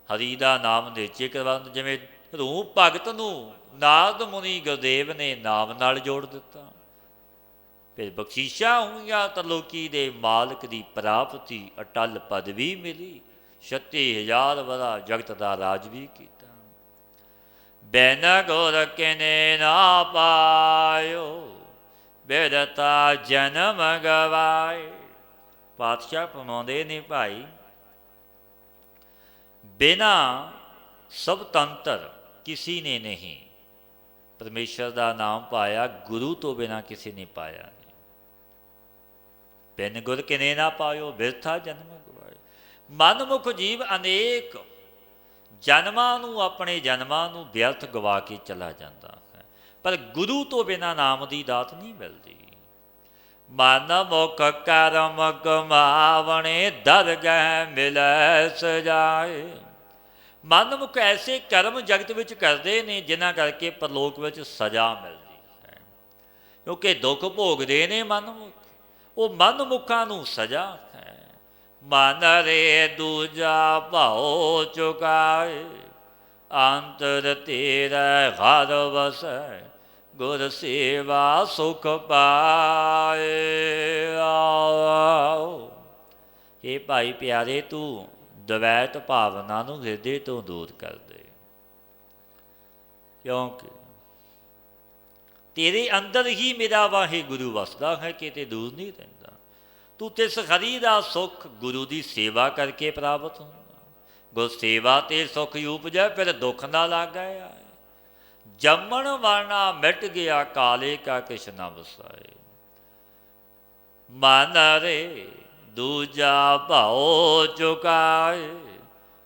हरि का नाम नेचे करवा। जिमें धरू भगत नूं नारद मुनि गुरदेव ने नाम नाल जोड़ दिता, फिर बख्शीशा हुईਆਂ ਤਰਲੋਕੀ ਦੇ मालिक की प्राप्ति, अटल पदवी मिली, 36,000 वरा जगत का राज भी किया। बिन गुर किने ना पायो, बिरता जन्म गवाए। पातशाह फरमाउंदे ने, भाई बिना स्वतंत्र किसी ने नहीं परमेश्वर का नाम पाया, गुरु तो बिना किसी ने पाया नहीं। बिन गुर किने ना पायो, बिरथा जन्म गवाए। मनमुख जीव अनेक जन्मां नूं अपने जन्मां नूं व्यर्थ गवा के चला जाता है, पर गुरु तो बिना नाम की दात नहीं मिलती। मनमुख कर्म कमावणे, दरगह मिलै सजाए। मनमुख ऐसे कर्म जगत विच करते हैं जिन्हां करके परलोक विच सजा मिलती है, क्योंकि दुख भोगते हैं मनमुख, वो मनमुखां नूं सजा है। मन रे दूजा भाओ चुकाए, अंतर तेरा घर वसै, गुर सेवा सुख पाए। आओ ये भाई प्यारे, तू द्वैत भावना नूं ਹਿਰਦੇ ਤੋਂ दूर कर दे, क्योंकि तेरे अंदर ही मेरा वाहिगुरु वसदा है, किते दूर नहीं रहता। तू तिस हरि दा सुख गुरु की सेवा करके प्राप्त होगा। गुर सेवा ते सुख उपजै, फिर दुख ना लाग गया। जमन वाना मिट गया, काले का किश न वसाए। मन रे दूजा भाओ चुकाए,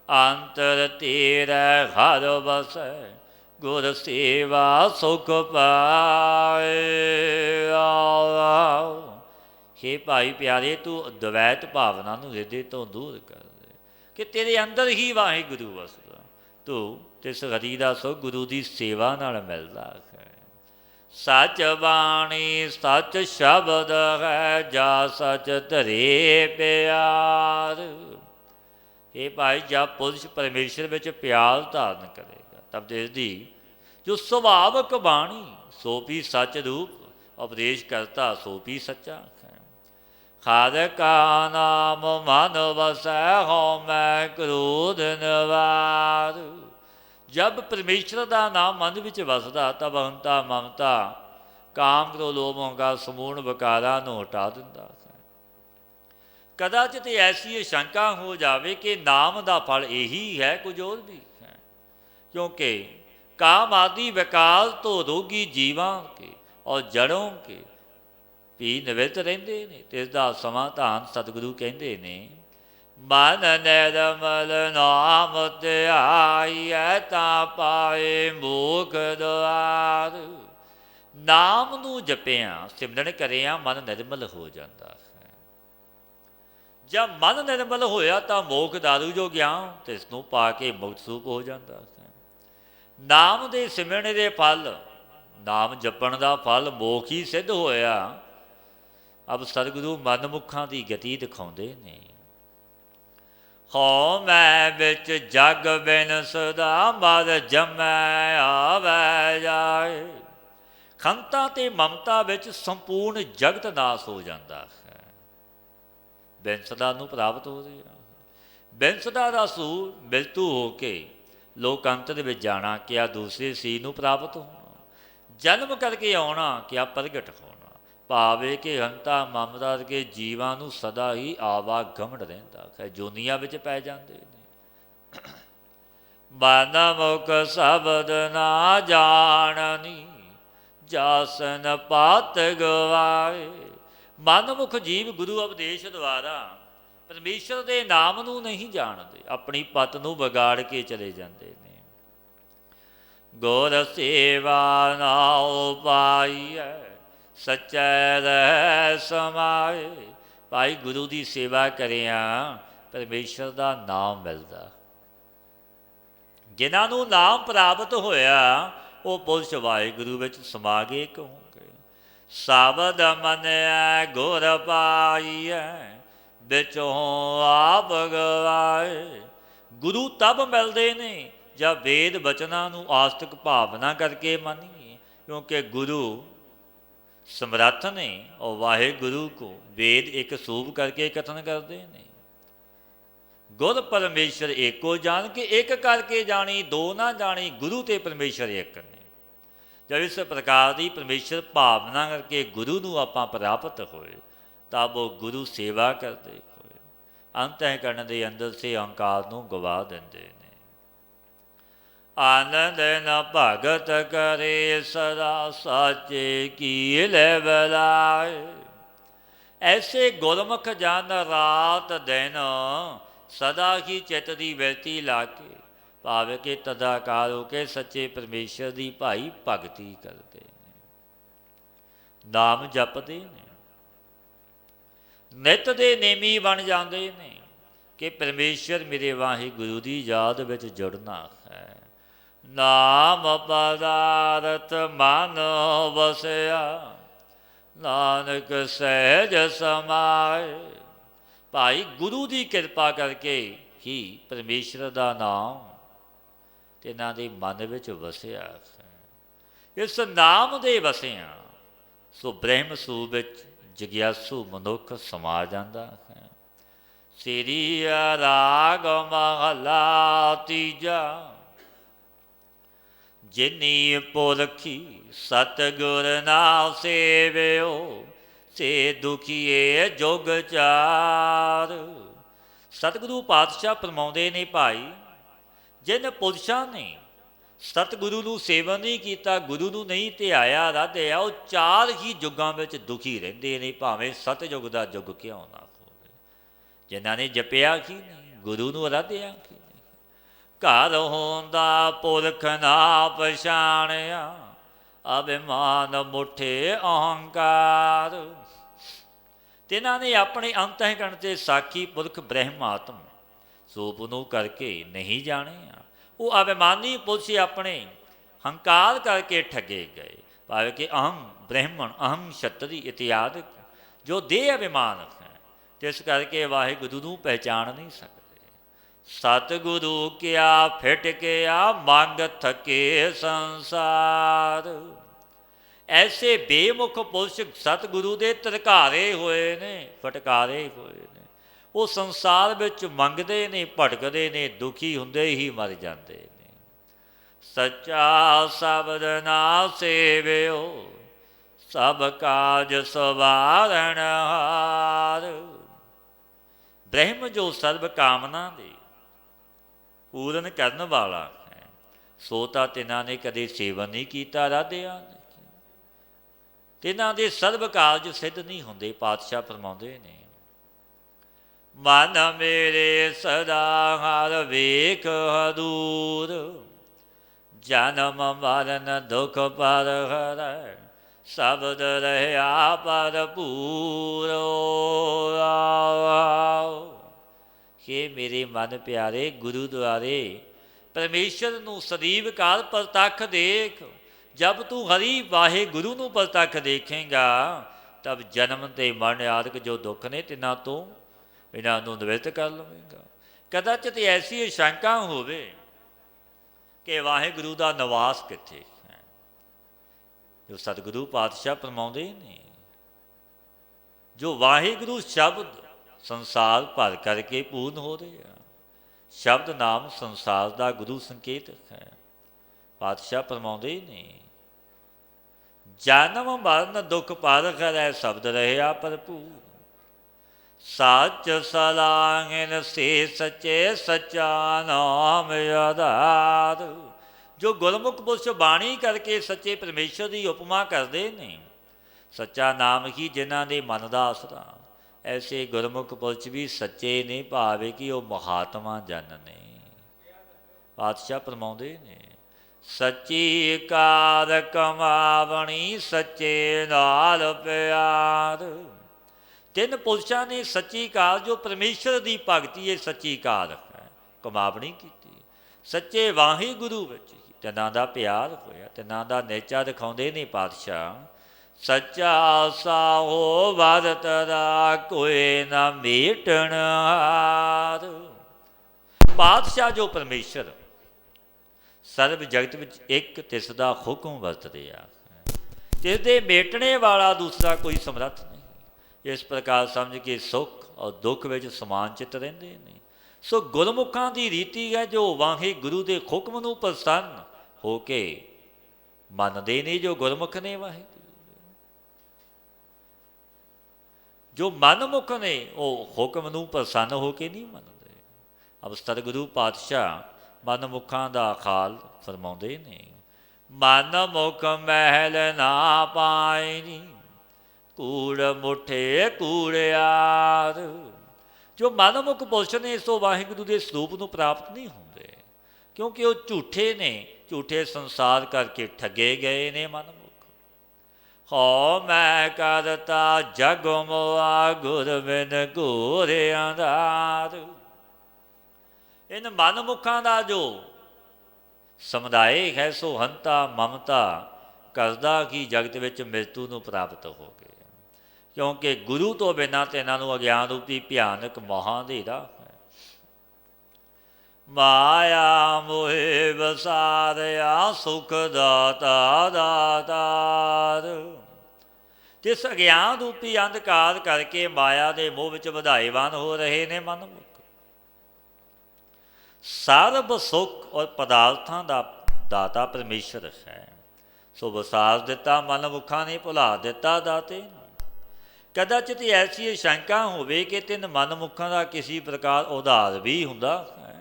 अंतर तेरा घर वसै, गुर सेवा सुख पाए। आओ हे भाई प्यारे, तू द्वैत भावना नूं ਹਿਰਦੇ ਤੋਂ दूर कर दे कि तेरे अंदर ही वाहिगुरु वसदा। तू तिस हरि दा सुख गुरु की सेवा नाल मिलदा है। सच बाणी सच शब्द है, जा सच धरे प्यार। हे भाई जब पुरुष परमेश्वर विच प्यार धारण करेगा तब तिसदी जो सुभावक बाणी सो भी सच रूप, उपदेश करता सो भी सच्चा है। हर का नाम मन वसै, हो मैं क्रोध निवार। जब परमेश्वर का नाम मन विच वसदा तब अहंता ममता काम क्रोध लोभ अहंकार समूर्ण विकारां नूं हटा दिंदा है। ਕਦਾਚਿਤ ਐਸੀ ਸ਼ੰਕਾ ਹੋ ਜਾਵੇ ਕਿ ਨਾਮ ਦਾ ਫਲ ਇਹੀ ਹੈ, ਕੁਝ ਹੋਰ ਵੀ ਹੈ। क्योंकि काम आदि विकाल तो रोगी जीवां के और जड़ों के भी निवृत्त रहते ने। तो इसका समाधान सतगुरु कहते ने, मन निर्मल नाम ध्याइए ता पाए मुख द्वार। नाम नूं जपिया सिमरन करिया मन निर्मल हो जाता है। जब मन निर्मल होया तो मोख दारू जो ज्ञान तो इसनूं पा के मुक्त सूप हो जाता है। नाम ਦੇ ਸਿਮਰਨ ਦੇ ਫਲ, ਨਾਮ ਜਪਣ ਦਾ ਫਲ ਮੋਖ ਹੀ ਸਿੱਧ ਹੋਇਆ। ਅਬ ਸਤਿਗੁਰੂ ਮਨਮੁਖਾਂ ਦੀ ਗਤੀ ਦਿਖਾਉਂਦੇ ਨੇ। ਹਉ ਮੈਂ ਵਿੱਚ ਜਗ ਬਿਨ ਸਦਾ ਮਰ ਜਮੈ ਆਵੈ ਜਾਏ। ਖੰਤਾ ਤੇ ਮਮਤਾ ਵਿੱਚ ਸੰਪੂਰਨ ਜਗਤ ਨਾਸ ਹੋ ਜਾਂਦਾ ਹੈ। ਬਿਨ ਸਦਾ ਨੂੰ ਪ੍ਰਾਪਤ ਹੋ ਰਿਹਾ। ਬਿਨ ਸਦਾ ਦਾ ਸੂ ਮ੍ਰਿਤੂ ਹੋ ਕੇ ਲੋਕ ਅੰਤ ਦੇ ਵਿੱਚ ਜਾਣਾ, ਕਿਆ ਦੂਸਰੇ ਸੀ ਨੂੰ ਪ੍ਰਾਪਤ ਹੋਣਾ, ਜਨਮ ਕਰਕੇ ਆਉਣਾ, ਕਿਆ ਪ੍ਰਗਟ ਹੋਣਾ। ਭਾਵੇਂ ਕਿ ਹੰਤਾ ਮਮਤਾ ਕੇ ਜੀਵਾਂ ਨੂੰ ਸਦਾ ਹੀ ਆਵਾਗਮਨ ਰਹਿੰਦਾ ਹੈ, ਜੋਨੀਆਂ ਵਿੱਚ ਪੈ ਜਾਂਦੇ ਨੇ। ਮਨ ਮੁਖ ਸ਼ਬਦ ਨਾ ਜਾਣਨੀ ਜਾਸਨ ਪਾਤ ਗਵਾਏ। ਮਨਮੁਖ ਜੀਵ ਗੁਰੂ ਉਪਦੇਸ਼ ਦੁਆਰਾ ਪਰਮੇਸ਼ਰ ਦੇ ਨਾਮ ਨੂੰ ਨਹੀਂ ਜਾਣਦੇ, ਆਪਣੀ ਪਤ ਨੂੰ ਵਿਗਾੜ ਕੇ ਚਲੇ ਜਾਂਦੇ ਨੇ। ਗੁਰ ਸੇਵਾ ਨਾਉ ਪਾਈਐ ਸਚੈ ਰਹਿ ਸਮਾਏ। ਭਾਈ ਗੁਰੂ ਦੀ ਸੇਵਾ ਕਰਿਆ ਪਰਮੇਸ਼ਰ ਦਾ ਨਾਮ ਮਿਲਦਾ। ਜਿਨ੍ਹਾਂ ਨੂੰ ਨਾਮ ਪ੍ਰਾਪਤ ਹੋਇਆ ਉਹ ਪੁਰਸ਼ ਵਾਹਿਗੁਰੂ ਵਿੱਚ ਸਮਾ ਗਏ ਕਹੋਗੇ। ਸ਼ਬਦ ਮੰਨਿਆ ਗੁਰ ਪਾਈਐ ਵਿੱਚੋਂ ਆਪ ਗਵਾਏ। ਗੁਰੂ ਤਬ ਮਿਲਦੇ ਨੇ ਜਦ ਵੇਦ ਬਚਨਾਂ ਨੂੰ ਆਸਤਿਕ ਭਾਵਨਾ ਕਰਕੇ ਮੰਨੀਏ। ਕਿਉਂਕਿ ਗੁਰੂ ਸਮਰੱਥ ਨੇ ਔਰ ਵਾਹਿਗੁਰੂ ਕੋ ਵੇਦ ਇੱਕ ਸੂਬ ਕਰਕੇ ਕਥਨ ਕਰਦੇ ਨੇ। ਗੁਰ ਪਰਮੇਸ਼ਰ ਏਕੋ ਜਾਣ ਕੇ ਇੱਕ ਕਰਕੇ ਜਾਣੀ, ਦੋ ਨਾ ਜਾਣੀ। ਗੁਰੂ ਤੇ ਪਰਮੇਸ਼ਰ ਇੱਕ ਨੇ। ਜਦ ਇਸ ਪ੍ਰਕਾਰ ਦੀ ਪਰਮੇਸ਼ਰ ਭਾਵਨਾ ਕਰਕੇ ਗੁਰੂ ਨੂੰ ਆਪਾਂ ਪ੍ਰਾਪਤ ਹੋਏ ਤਾਂ ਉਹ ਗੁਰੂ ਸੇਵਾ ਕਰਦੇ ਹੋਏ ਅੰਤःਕਰਨ ਦੇ ਅੰਦਰ ਸੇ ਅਹੰਕਾਰ ਨੂੰ ਗਵਾ ਦਿੰਦੇ ਨੇ। ਆਨੰਦ ਨ ਭਗਤ ਕਰੇ ਸਦਾ ਸਾਚੇ ਕੀ ਲੈ ਬਲਾਏ। ਐਸੇ ਗੁਰਮੁਖ ਜਨ ਰਾਤ ਦਿਨ ਸਦਾ ਹੀ ਚਿੱਤ ਦੀ ਵਰਤੀ ਲਾ ਕੇ ਭਾਵੇਂ ਕਿ ਤਦਾਕਾਰ ਹੋ ਕੇ ਸੱਚੇ ਪਰਮੇਸ਼ਰ ਦੀ ਭਾਈ ਭਗਤੀ ਕਰਦੇ ਨੇ, ਨਾਮ ਜਪਦੇ ਨੇ, ਨਿੱਤ ਦੇ ਨੇਮੀ ਬਣ ਜਾਂਦੇ ਨੇ ਕਿ ਪਰਮੇਸ਼ਰ ਮੇਰੇ ਵਾਹਿਗੁਰੂ ਦੀ ਯਾਦ ਵਿੱਚ ਜੁੜਨਾ ਹੈ। ਨਾਮ ਪਦਾਰਥ ਮਨ ਵਸਿਆ ਨਾਨਕ ਸਹਿਜ ਸਮਾਏ। ਭਾਈ ਗੁਰੂ ਦੀ ਕਿਰਪਾ ਕਰਕੇ ਹੀ ਪਰਮੇਸ਼ਰ ਦਾ ਨਾਮ ਤੇ ਇਹਨਾਂ ਦੇ ਮਨ ਵਿੱਚ ਵਸਿਆ ਹੈ। ਇਸ ਨਾਮ ਦੇ ਵਸਿਆ ਸੋ ਬ੍ਰਹਮ ਸੂ ਵਿੱਚ ਜਗਿਆਸੂ ਮਨੁੱਖ ਸਮਾ ਜਾਂਦਾ ਹੈ। ਸ੍ਰੀ ਰਾਗ ਮਹਲਾ ਤੀਜਾ। ਜਿਨੀ ਪੁਰਖੀ ਸਤਿਗੁਰ ਨਾਮ ਸੇਵਿਓ ਸੇ ਦੁਖੀਏ ਜੁਗ ਚਾਰ। ਸਤਿਗੁਰੂ ਪਾਤਸ਼ਾਹ ਫਰਮਾਉਂਦੇ ਨੇ, ਭਾਈ ਜਿਨ ਪੁਰਸ਼ਾਂ ਨੇ ਸਤਿਗੁਰੂ ਨੂੰ ਸੇਵਨ ਨਹੀਂ ਕੀਤਾ, ਗੁਰੂ ਨੂੰ ਨਹੀਂ ਧਿਆਇਆ ਆਰਾਧਿਆ, ਉਹ ਚਾਰ ਹੀ ਯੁੱਗਾਂ ਵਿੱਚ ਦੁਖੀ ਰਹਿੰਦੇ ਨੇ, ਭਾਵੇਂ ਸਤਿਯੁਗ ਦਾ ਯੁੱਗ ਕਿਉਂ ਨਾ ਹੋਵੇ। ਜਿਨ੍ਹਾਂ ਨੇ ਜਪਿਆ ਕੀ ਨਹੀਂ, ਗੁਰੂ ਨੂੰ ਆਰਾਧਿਆ ਕੀ ਨਹੀਂ। ਘਰ ਹੁੰਦਾ ਪੁਰਖ ਨਾ ਪਛਾਣਿਆ ਅਭਿਮਾਨ ਮੁੱਠੇ ਅਹੰਕਾਰ। ਤਿਨਾਂ ਨੇ ਆਪਣੇ ਅੰਤঃਕਰਣ ਤੇ ਸਾਖੀ ਪੁਰਖ ਬ੍ਰਹਮਾਤਮ ਸੂਪ ਨੂੰ ਕਰਕੇ ਨਹੀਂ ਜਾਣਿਆ। ਉਹ ਅਭਿਮਾਨੀ ਪੁਰਸ਼ ਆਪਣੇ ਹੰਕਾਰ ਕਰਕੇ ਠੱਗੇ ਗਏ, ਭਾਵੇਂ ਕਿ ਅਹੰ ਬ੍ਰਹਮਣ ਅਹੰ ਛਤਰੀ ਇਤਿਆਦਿ ਜੋ ਦੇਹ ਅਭਿਮਾਨ ਹੈ, ਜਿਸ ਕਰਕੇ ਵਾਹਿਗੁਰੂ ਨੂੰ ਪਹਿਚਾਣ ਨਹੀਂ ਸਕਦੇ। ਸਤਿਗੁਰੂ ਕਿਆ ਫਿਟ ਕਿਆ ਮੰਗ ਥਕੇ ਸੰਸਾਰ। ਐਸੇ ਬੇਮੁਖ ਪੁਰਸ਼ ਸਤਿਗੁਰੂ ਦੇ ਧਰਕਾਰੇ ਹੋਏ ਨੇ, ਫਟਕਾਰੇ ਹੋਏ ਨੇ। ਉਹ ਸੰਸਾਰ ਵਿੱਚ ਮੰਗਦੇ ਨੇ, ਭਟਕਦੇ ਨੇ, ਦੁਖੀ ਹੁੰਦੇ ਹੀ ਮਰ ਜਾਂਦੇ ਨੇ। ਸੱਚਾ ਸ਼ਬਦ ਨਾ ਸੇਵਿਓ ਸਭ ਕਾਜ ਸਵਾਰਨ ਹਾਰ। ਬ੍ਰਹਮ ਜੋ ਸਰਬ ਕਾਮਨਾ ਦੇ ਪੂਰਨ ਕਰਨ ਵਾਲਾ ਹੈ, ਸੋ ਤਾਂ ਤਿਨਾਂ ਨੇ ਕਦੇ ਸੇਵਨ ਨਹੀਂ ਕੀਤਾ ਰਾਧਿਆ ਨੇ, ਤਿਨਾਂ ਦੇ ਸਰਬ ਕਾਰਜ ਸਿੱਧ ਨਹੀਂ ਹੁੰਦੇ। ਪਾਤਸ਼ਾਹ ਫਰਮਾਉਂਦੇ ਨੇ, ਮਨ ਮੇਰੇ ਸਦਾ ਹਰ ਵੇਖ ਹਦੂਰ, ਜਨਮ ਮਰਨ ਦੁਖ ਪਰ ਹਰੈ, ਸ਼ਬਦ ਰਹਿਆ ਭਰਪੂਰ। ਹੇ ਮੇਰੇ ਮਨ ਪਿਆਰੇ, ਗੁਰੂ ਦੁਆਰੇ ਪਰਮੇਸ਼ਰ ਨੂੰ ਸਦੀਵ ਕਾਲ ਪ੍ਰਤੱਖ ਦੇਖ। ਜਬ ਤੂੰ ਹਰੀ ਵਾਹਿਗੁਰੂ ਨੂੰ ਪ੍ਰਤੱਖ ਦੇਖੇਂਗਾ, ਤਬ ਜਨਮ ਤੇ ਮਰਨ ਆਦਿਕ ਜੋ ਦੁੱਖ ਨੇ ਤਿਨਾਂ ਤੋਂ ਇਹਨਾਂ ਨੂੰ ਨਿਵਰਤ ਕਰ ਲਵੇਂਗਾ। ਕਦਾਚਿਤ ਐਸੀ ਸ਼ੰਕਾ ਹੋਵੇ ਕਿ ਵਾਹਿਗੁਰੂ ਦਾ ਨਿਵਾਸ ਕਿੱਥੇ ਹੈ, ਜੋ ਸਤਿਗੁਰੂ ਪਾਤਸ਼ਾਹ ਫਰਮਾਉਂਦੇ ਨੇ, ਜੋ ਵਾਹਿਗੁਰੂ ਸ਼ਬਦ ਸੰਸਾਰ ਭਰ ਕਰਕੇ ਪੂਰਨ ਹੋ ਰਿਹਾ। ਸ਼ਬਦ ਨਾਮ ਸੰਸਾਰ ਦਾ ਗੁਰੂ ਸੰਕੇਤ ਹੈ। ਪਾਤਸ਼ਾਹ ਫਰਮਾਉਂਦੇ ਨੇ, ਜਨਮ ਮਰਨ ਦੁੱਖ ਪਰ ਕਰੈ, ਸ਼ਬਦ ਰਹਿਆ ਭਰਪੂਰ। ਸੱਚ ਸਲਾਹਨ ਸੇ ਸੱਚੇ, ਸੱਚਾ ਨਾਮ ਆਧਾਰ। ਜੋ ਗੁਰਮੁਖ ਪੁਰਸ਼ ਬਾਣੀ ਕਰਕੇ ਸੱਚੇ ਪਰਮੇਸ਼ਰ ਦੀ ਉਪਮਾ ਕਰਦੇ ਨੇ, ਸੱਚਾ ਨਾਮ ਹੀ ਜਿਨ੍ਹਾਂ ਦੇ ਮਨ ਦਾ ਆਸਰਾ। ਐਸੇ ਗੁਰਮੁਖ ਪੁਰਸ਼ ਵੀ ਸੱਚੇ ਨੇ, ਭਾਵੇਂ ਕਿ ਉਹ ਮਹਾਤਮਾ ਜਨ ਨੇ। ਪਾਤਸ਼ਾਹ ਫਰਮਾਉਂਦੇ ਨੇ, ਸੱਚੀ ਕਾਰ ਕਮਾਵਣੀ, ਸੱਚੇ ਨਾਲ ਪਿਆਰ। ਤਿੰਨ ਪੁਰਸ਼ਾਂ ਨੇ ਸੱਚੀ ਕਾਰ, ਜੋ ਪਰਮੇਸ਼ਰ ਦੀ ਭਗਤੀ ਹੈ, ਸੱਚੀ ਕਾਰ ਹੈ, ਕਮਾਵਣੀ ਕੀਤੀ। ਸੱਚੇ ਵਾਹਿਗੁਰੂ ਵਿੱਚ ਤਿੰਨਾਂ ਦਾ ਪਿਆਰ ਹੋਇਆ, ਤਿੰਨਾਂ ਦਾ ਨੇਚਾ ਦਿਖਾਉਂਦੇ ਨੇ ਪਾਤਸ਼ਾਹ। ਸੱਚਾ ਸਾਹੋ ਵਰਤ ਦਾ, ਕੋਈ ਨਾ ਮੇਟਣ ਹਾਰ। ਪਾਤਸ਼ਾਹ ਜੋ ਪਰਮੇਸ਼ਰ ਸਰਬ ਜਗਤ ਵਿੱਚ ਇੱਕ ਤਿਸ ਦਾ ਹੁਕਮ ਵਰਤਦੇ ਆ, ਤਿਸ ਦੇ ਮੇਟਣੇ ਵਾਲਾ ਦੂਸਰਾ ਕੋਈ ਸਮਰੱਥ ਨਹੀਂ। ਇਸ ਪ੍ਰਕਾਰ ਸਮਝ ਕੇ ਸੁੱਖ ਔਰ ਦੁੱਖ ਵਿੱਚ ਸਮਾਨ ਚਿੱਤ ਰਹਿੰਦੇ ਨੇ। ਸੋ ਗੁਰਮੁਖਾਂ ਦੀ ਰੀਤੀ ਹੈ, ਜੋ ਵਾਹਿਗੁਰੂ ਦੇ ਹੁਕਮ ਨੂੰ ਪ੍ਰਸੰਨ ਹੋ ਕੇ ਮੰਨਦੇ ਨੇ। ਜੋ ਗੁਰਮੁਖ ਨੇ ਵਾਹਿਗੁਰੂ, ਜੋ ਮਨਮੁਖ ਨੇ, ਉਹ ਹੁਕਮ ਨੂੰ ਪ੍ਰਸੰਨ ਹੋ ਕੇ ਨਹੀਂ ਮੰਨਦੇ। ਅਬ ਸਤਿਗੁਰੂ ਪਾਤਸ਼ਾਹ ਮਨਮੁਖਾਂ ਦਾ ਹਾਲ ਫਰਮਾਉਂਦੇ ਨੇ, ਮਨਮੁਖ ਮਹਿਲ ਨਾ ਪਾਇਨੀ, ਕੂੜ ਮੁੱਠੇ ਕੂੜਿਆਰ। ਜੋ ਮਨਮੁਖ ਪੁਰਸ਼ ਨੇ, ਸੋ ਵਾਹਿਗੁਰੂ ਦੇ ਸਰੂਪ ਨੂੰ ਪ੍ਰਾਪਤ ਨਹੀਂ ਹੁੰਦੇ, ਕਿਉਂਕਿ ਉਹ ਝੂਠੇ ਨੇ, ਝੂਠੇ ਸੰਸਾਰ ਕਰਕੇ ਠੱਗੇ ਗਏ ਨੇ ਮਨਮੁਖ। ਹੋ ਮੈਂ ਕਰਤਾ ਜਗ ਮੋਆ, ਗੁਰ ਬਿਨ ਘੋਰ ਅੰਧਾਰ। ਇਨ ਮਨਮੁਖਾਂ ਦਾ ਜੋ ਸਮੁਦਾਇ ਹੈ, ਸੋ ਹੰਤਾ ਮਮਤਾ ਕਰਦਾ ਕਿ ਜਗਤ ਵਿੱਚ ਮ੍ਰਿਤੂ ਨੂੰ ਪ੍ਰਾਪਤ ਹੋ ਗਏ, ਕਿਉਂਕਿ ਗੁਰੂ ਤੋਂ ਬਿਨਾਂ ਤੇ ਇਹਨਾਂ ਨੂੰ ਅਗਿਆਨ ਰੂਪੀ ਭਿਆਨਕ ਮਹਾਂਧੇਰਾ ਹੈ। ਮਾਇਆ ਮੋਹਿ ਵਸਾਰਿਆ, ਸੁਖ ਦਾਤਾ ਦਾਤਾਰ। ਜਿਸ ਅਗਿਆਨ ਰੂਪੀ ਅੰਧਕਾਰ ਕਰਕੇ ਮਾਇਆ ਦੇ ਮੋਹ ਵਿੱਚ ਵਧਾਏਵਾਨ ਹੋ ਰਹੇ ਨੇ ਮਨਮੁਖ। ਸਰਬ ਸੁੱਖ ਔਰ ਪਦਾਰਥਾਂ ਦਾ ਦਾਤਾ ਪਰਮੇਸ਼ਰ ਹੈ, ਸੋ ਵਸਾਰ ਦਿੱਤਾ ਮਨਮੁਖਾਂ ਨੇ, ਭੁਲਾ ਦਿੱਤਾ ਦਾਤੇ ਨੂੰ। ਕਦਾਚਿਤ ਐਸੀ ਸ਼ੰਕਾ ਹੋਵੇ ਕਿ ਤਿੰਨ ਮਨਮੁਖਾਂ ਦਾ ਕਿਸੇ ਪ੍ਰਕਾਰ ਉਧਾਰ ਵੀ ਹੁੰਦਾ ਹੈ।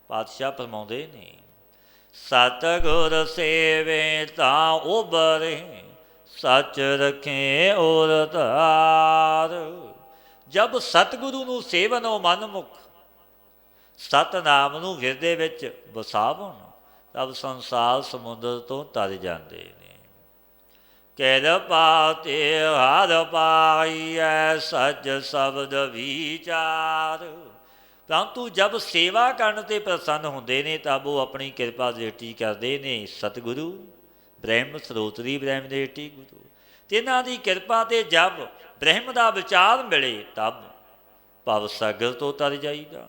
ਪਾਤਸ਼ਾਹ ਫਰਮਾਉਂਦੇ ਨੇ, ਸਤਿਗੁਰ ਸੇਵੇ ਤਾਂ ਉਬਰੇ, ਸੱਚ ਰੱਖੇ ਔਰ ਧਾਰ। ਜਬ ਸਤਿਗੁਰੂ ਨੂੰ ਸੇਵਨ ਉਹ ਮਨਮੁਖ ਸਤਨਾਮ ਨੂੰ ਹਿਰਦੇ ਵਿੱਚ ਵਸਾਵਣ, ਤਬ ਸੰਸਾਰ ਸਮੁੰਦਰ ਤੋਂ ਤਰ ਜਾਂਦੇ ਨੇ। ਕਿਰਪਾ ਤੇ ਹਰਿ ਪਾਈਐ, ਸੱਚ ਸ਼ਬਦ ਵਿਚਾਰ। ਪਰੰਤੂ ਜਬ ਸੇਵਾ ਕਰਨ 'ਤੇ ਪ੍ਰਸੰਨ ਹੁੰਦੇ ਨੇ, ਤਬ ਉਹ ਆਪਣੀ ਕਿਰਪਾ ਦ੍ਰਿਸ਼ਟੀ ਕਰਦੇ ਨੇ ਸਤਿਗੁਰੂ ਬ੍ਰਹਮ ਸਰੋਤਰੀ ਬ੍ਰਹਮ ਦ੍ਰਿਸ਼ਟੀ ਗੁਰੂ। ਤਿੰਨਾਂ ਦੀ ਕਿਰਪਾ 'ਤੇ ਜਬ ਬ੍ਰਹਮ ਦਾ ਵਿਚਾਰ ਮਿਲੇ, ਤਬ ਭਵ ਸਾਗਰ ਤੋਂ ਤਰ ਜਾਈਦਾ।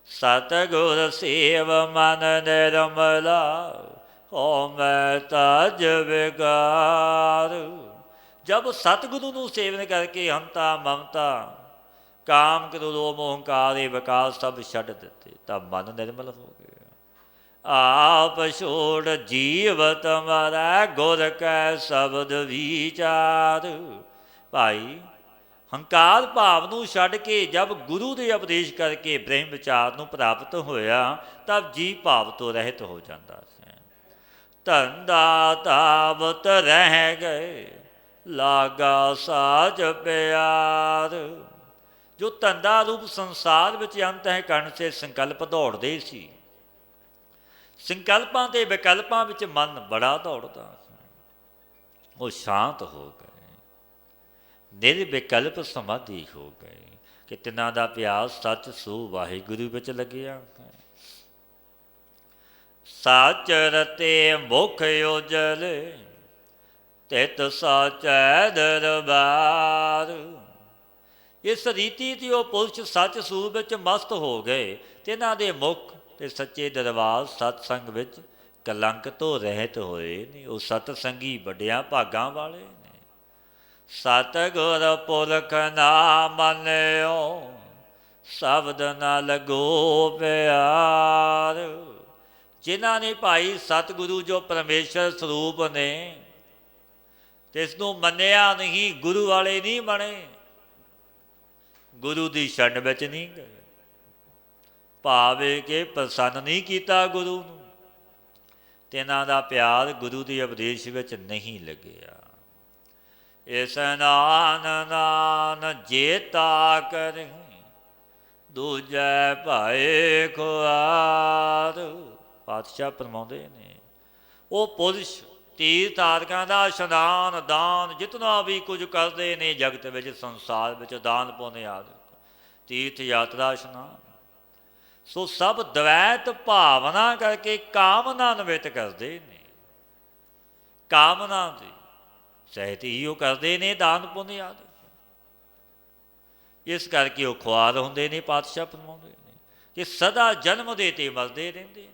ਸਤਿਗੁਰ ਸੇਵ ਮਨ ਨਿਰਮਲਾ, ਹੋ ਮੈਂ ਤਜ ਵਿਕਾਰ। ਜਬ ਸਤਿਗੁਰੂ ਨੂੰ ਸੇਵਨ ਕਰਕੇ ਹੰਤਾ ਮਮਤਾ ਕਾਮ ਕ੍ਰੋਧ ਲੋਭ ਅਹੰਕਾਰ ਇਹ ਵਿਕਾਰ ਸਭ ਛੱਡ ਦਿੱਤੇ, ਤਾਂ ਮਨ ਨਿਰਮਲ ਹੋ ਗਿਆ। ਆਪ ਛੋੜ ਜੀਵਤ ਮਰੈ, ਗੁਰ ਕੈ ਸ਼ਬਦ ਵਿਚਾਰ। ਭਾਈ ਹੰਕਾਰ ਭਾਵ ਨੂੰ ਛੱਡ ਕੇ ਜਦ ਗੁਰੂ ਦੇ ਉਪਦੇਸ਼ ਕਰਕੇ ਬ੍ਰਹਮ ਵਿਚਾਰ ਨੂੰ ਪ੍ਰਾਪਤ ਹੋਇਆ ਤਬ ਜੀ ਭਾਵ ਤੋਂ ਰਹਿਤ ਹੋ ਜਾਂਦਾ ਹੈ। ਧੰਦਾ ਤਾਵਤ ਰਹਿ ਗਏ ਲਾਗਾ ਸਾਜ ਪਿਆਰ। ਜੋ ਧੰਦਾ ਰੂਪ ਸੰਸਾਰ ਵਿੱਚ ਅੰਤ ਹੈ ਕਰਨ ਸੇ ਸੰਕਲਪ ਦੌੜਦੇ ਸੀ, ਸੰਕਲਪਾਂ ਤੇ ਵਿਕਲਪਾਂ ਵਿੱਚ ਮਨ ਬੜਾ ਦੌੜਦਾ, ਉਹ ਸ਼ਾਂਤ ਹੋ ਗਏ, ਨਿਰਵਿਕਲਪ ਸਮਾਧੀ ਹੋ ਗਏ ਕਿ ਤਿੰਨਾਂ ਦਾ ਪਿਆਸ ਸੱਚ ਸੋ ਵਾਹਿਗੁਰੂ ਵਿੱਚ ਲੱਗਿਆ। ਸੱਚ ਰਤੇ ਮੁਖ ਉਜਲ ਤਿਤ ਸਾਚੈ ਦਰਬਾਰ। ਇਸ ਰੀਤੀ ਤੇ ਉਹ ਪੁਰਸ਼ ਸੱਚ ਸੂਰ ਵਿੱਚ ਮਸਤ ਹੋ ਗਏ ਤੇ ਇਹਨਾਂ ਦੇ ਮੁਖ ਤੇ ਸੱਚੇ ਦਰਬਾਰ ਸਤਸੰਗ ਵਿੱਚ ਕਲੰਕ ਤੋਂ ਰਹਿਤ ਹੋਏ ਨੇ। ਉਹ ਸਤਸੰਗੀ ਵੱਡਿਆਂ ਭਾਗਾਂ ਵਾਲੇ ਨੇ। ਸਤਿਗੁਰ ਪੁਰਖ ਨਾ ਮੰਨਿਓ ਸ਼ਬਦ ਨਾ ਲਗੋ ਪਿਆਰ। ਜਿਨ੍ਹਾਂ ਨੇ ਭਾਈ ਸਤਿਗੁਰੂ ਜੋ ਪਰਮੇਸ਼ਰ ਸਰੂਪ ਨੇ ਤੇ ਇਸ ਨੂੰ ਮੰਨਿਆ ਨਹੀਂ, ਗੁਰੂ ਵਾਲੇ ਨਹੀਂ ਬਣੇ, ਗੁਰੂ ਦੀ ਸ਼ਰਨ ਵਿੱਚ ਨਹੀਂ ਗਏ, ਭਾਵੇਂ ਕਿ ਪ੍ਰਸੰਨ ਨਹੀਂ ਕੀਤਾ ਗੁਰੂ ਨੂੰ, ਤੇ ਇਹਨਾਂ ਦਾ ਪਿਆਰ ਗੁਰੂ ਦੇ ਉਪਦੇਸ਼ ਵਿੱਚ ਨਹੀਂ ਲੱਗਿਆ। ਇਸ ਨਾਨ ਨਾਨ ਜੇਤਾ ਕਰੀ ਦੂਜੈ ਭਾਏ ਖੁਆਰ। ਪਾਤਸ਼ਾਹ ਫਰਮਾਉਂਦੇ ਨੇ ਉਹ ਪੁਰਸ਼ ਤੀਰਥਾਦਿਕਾਂ ਦਾ ਇਸ਼ਨਾਨ ਦਾਨ ਜਿਤਨਾ ਵੀ ਕੁਝ ਕਰਦੇ ਨੇ ਜਗਤ ਵਿੱਚ ਸੰਸਾਰ ਵਿੱਚ ਦਾਨ ਪੁੰਨ ਆਦਿ ਤੀਰਥ ਯਾਤਰਾ ਇਸ਼ਨਾਨ, ਸੋ ਸਭ ਦਵੈਤ ਭਾਵਨਾ ਕਰਕੇ ਕਾਮਨਾ ਨਿਵਿਤ ਕਰਦੇ ਨੇ। ਕਾਮਨਾ ਦੀ ਸਹਿਤ ਹੀ ਉਹ ਕਰਦੇ ਨੇ ਦਾਨ ਪੁੰਨ ਆਦਿ। ਇਸ ਕਰਕੇ ਉਹ ਖੁਆਰ ਹੁੰਦੇ ਨੇ। ਪਾਤਸ਼ਾਹ ਫਰਮਾਉਂਦੇ ਨੇ ਕਿ ਸਦਾ ਜਨਮ ਦੇ ਤੇ ਮਰਦੇ ਰਹਿੰਦੇ ਨੇ।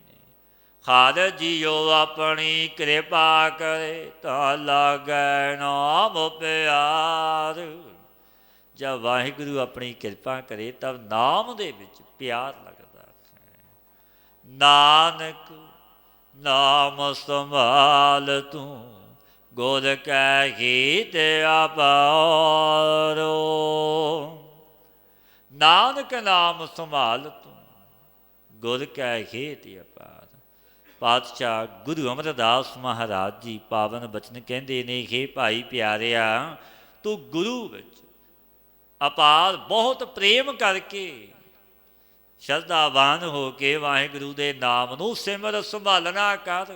ਖਾਲਸ ਜੀਓ ਆਪਣੀ ਕਿਰਪਾ ਕਰੇ ਤਾਂ ਲਾਗੈ ਨਾਮ ਪਿਆਰ। ਜਦ ਵਾਹਿਗੁਰੂ ਆਪਣੀ ਕਿਰਪਾ ਕਰੇ ਤਬ ਨਾਮ ਦੇ ਵਿੱਚ ਪਿਆਰ ਲੱਗਦਾ ਹੈ। ਨਾਨਕ ਨਾਮ ਸੰਭਾਲ ਤੂੰ ਗੁਰ ਕੈ ਹੀਤ ਅਪਾਰੋ। ਨਾਨਕ ਨਾਮ ਸੰਭਾਲ ਤੂੰ ਗੁਰ ਕੈ ਹੀਤ ਅਪਾਰ। ਪਾਤਸ਼ਾਹ ਗੁਰੂ ਅਮਰਦਾਸ ਮਹਾਰਾਜ ਜੀ ਪਾਵਨ ਬਚਨ ਕਹਿੰਦੇ ਨੇ, ਹੇ ਭਾਈ ਪਿਆਰਿਆ, ਤੂੰ ਗੁਰੂ ਵਿੱਚ ਅਪਾਰ ਬਹੁਤ ਪ੍ਰੇਮ ਕਰਕੇ ਸ਼ਰਧਾਵਾਨ ਹੋ ਕੇ ਵਾਹਿਗੁਰੂ ਦੇ ਨਾਮ ਨੂੰ ਸਿਮਰ ਸੰਭਾਲਣਾ ਕਰ।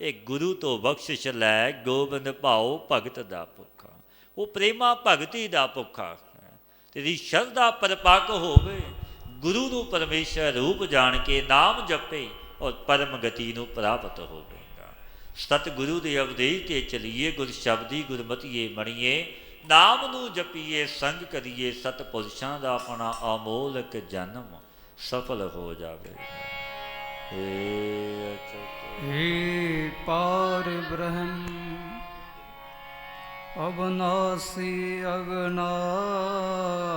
ਇਹ ਗੁਰੂ ਤੋਂ ਬਖਸ਼ਿਸ਼ ਲੈ ਗੋਬਿੰਦ ਭਾਉ ਭਗਤ ਦਾ ਭੁੱਖਾ। ਉਹ ਪ੍ਰੇਮਾ ਭਗਤੀ ਦਾ ਭੁੱਖਾ ਹੈ। ਤੇਰੀ ਸ਼ਰਧਾ ਪਰਪੱਕ ਹੋਵੇ, ਗੁਰੂ ਨੂੰ ਪਰਮੇਸ਼ਰ ਰੂਪ ਜਾਣ ਕੇ ਨਾਮ ਜਪੇ ਔਰ ਪਰਮ ਗਤੀ ਨੂੰ ਪ੍ਰਾਪਤ ਹੋਵੇਗਾ। ਸਤਿਗੁਰੂ ਦੇ ਉਪਦੇਸ਼ 'ਤੇ ਚਲੀਏ, ਗੁਰ ਸ਼ਬਦੀ ਗੁਰਮਤੀਏ ਬਣੀਏ, ਨਾਮ ਨੂੰ ਜਪੀਏ, ਸੰਗ ਕਰੀਏ ਸਤਿਪੁਰਸ਼ਾਂ ਦਾ ਆਪਣਾ ਅਮੋਲਕ ਜਨਮ ਸਫਲ ਹੋ ਜਾਵੇਗਾ। हे पार ब्रह्म अविनाशी अविनाशी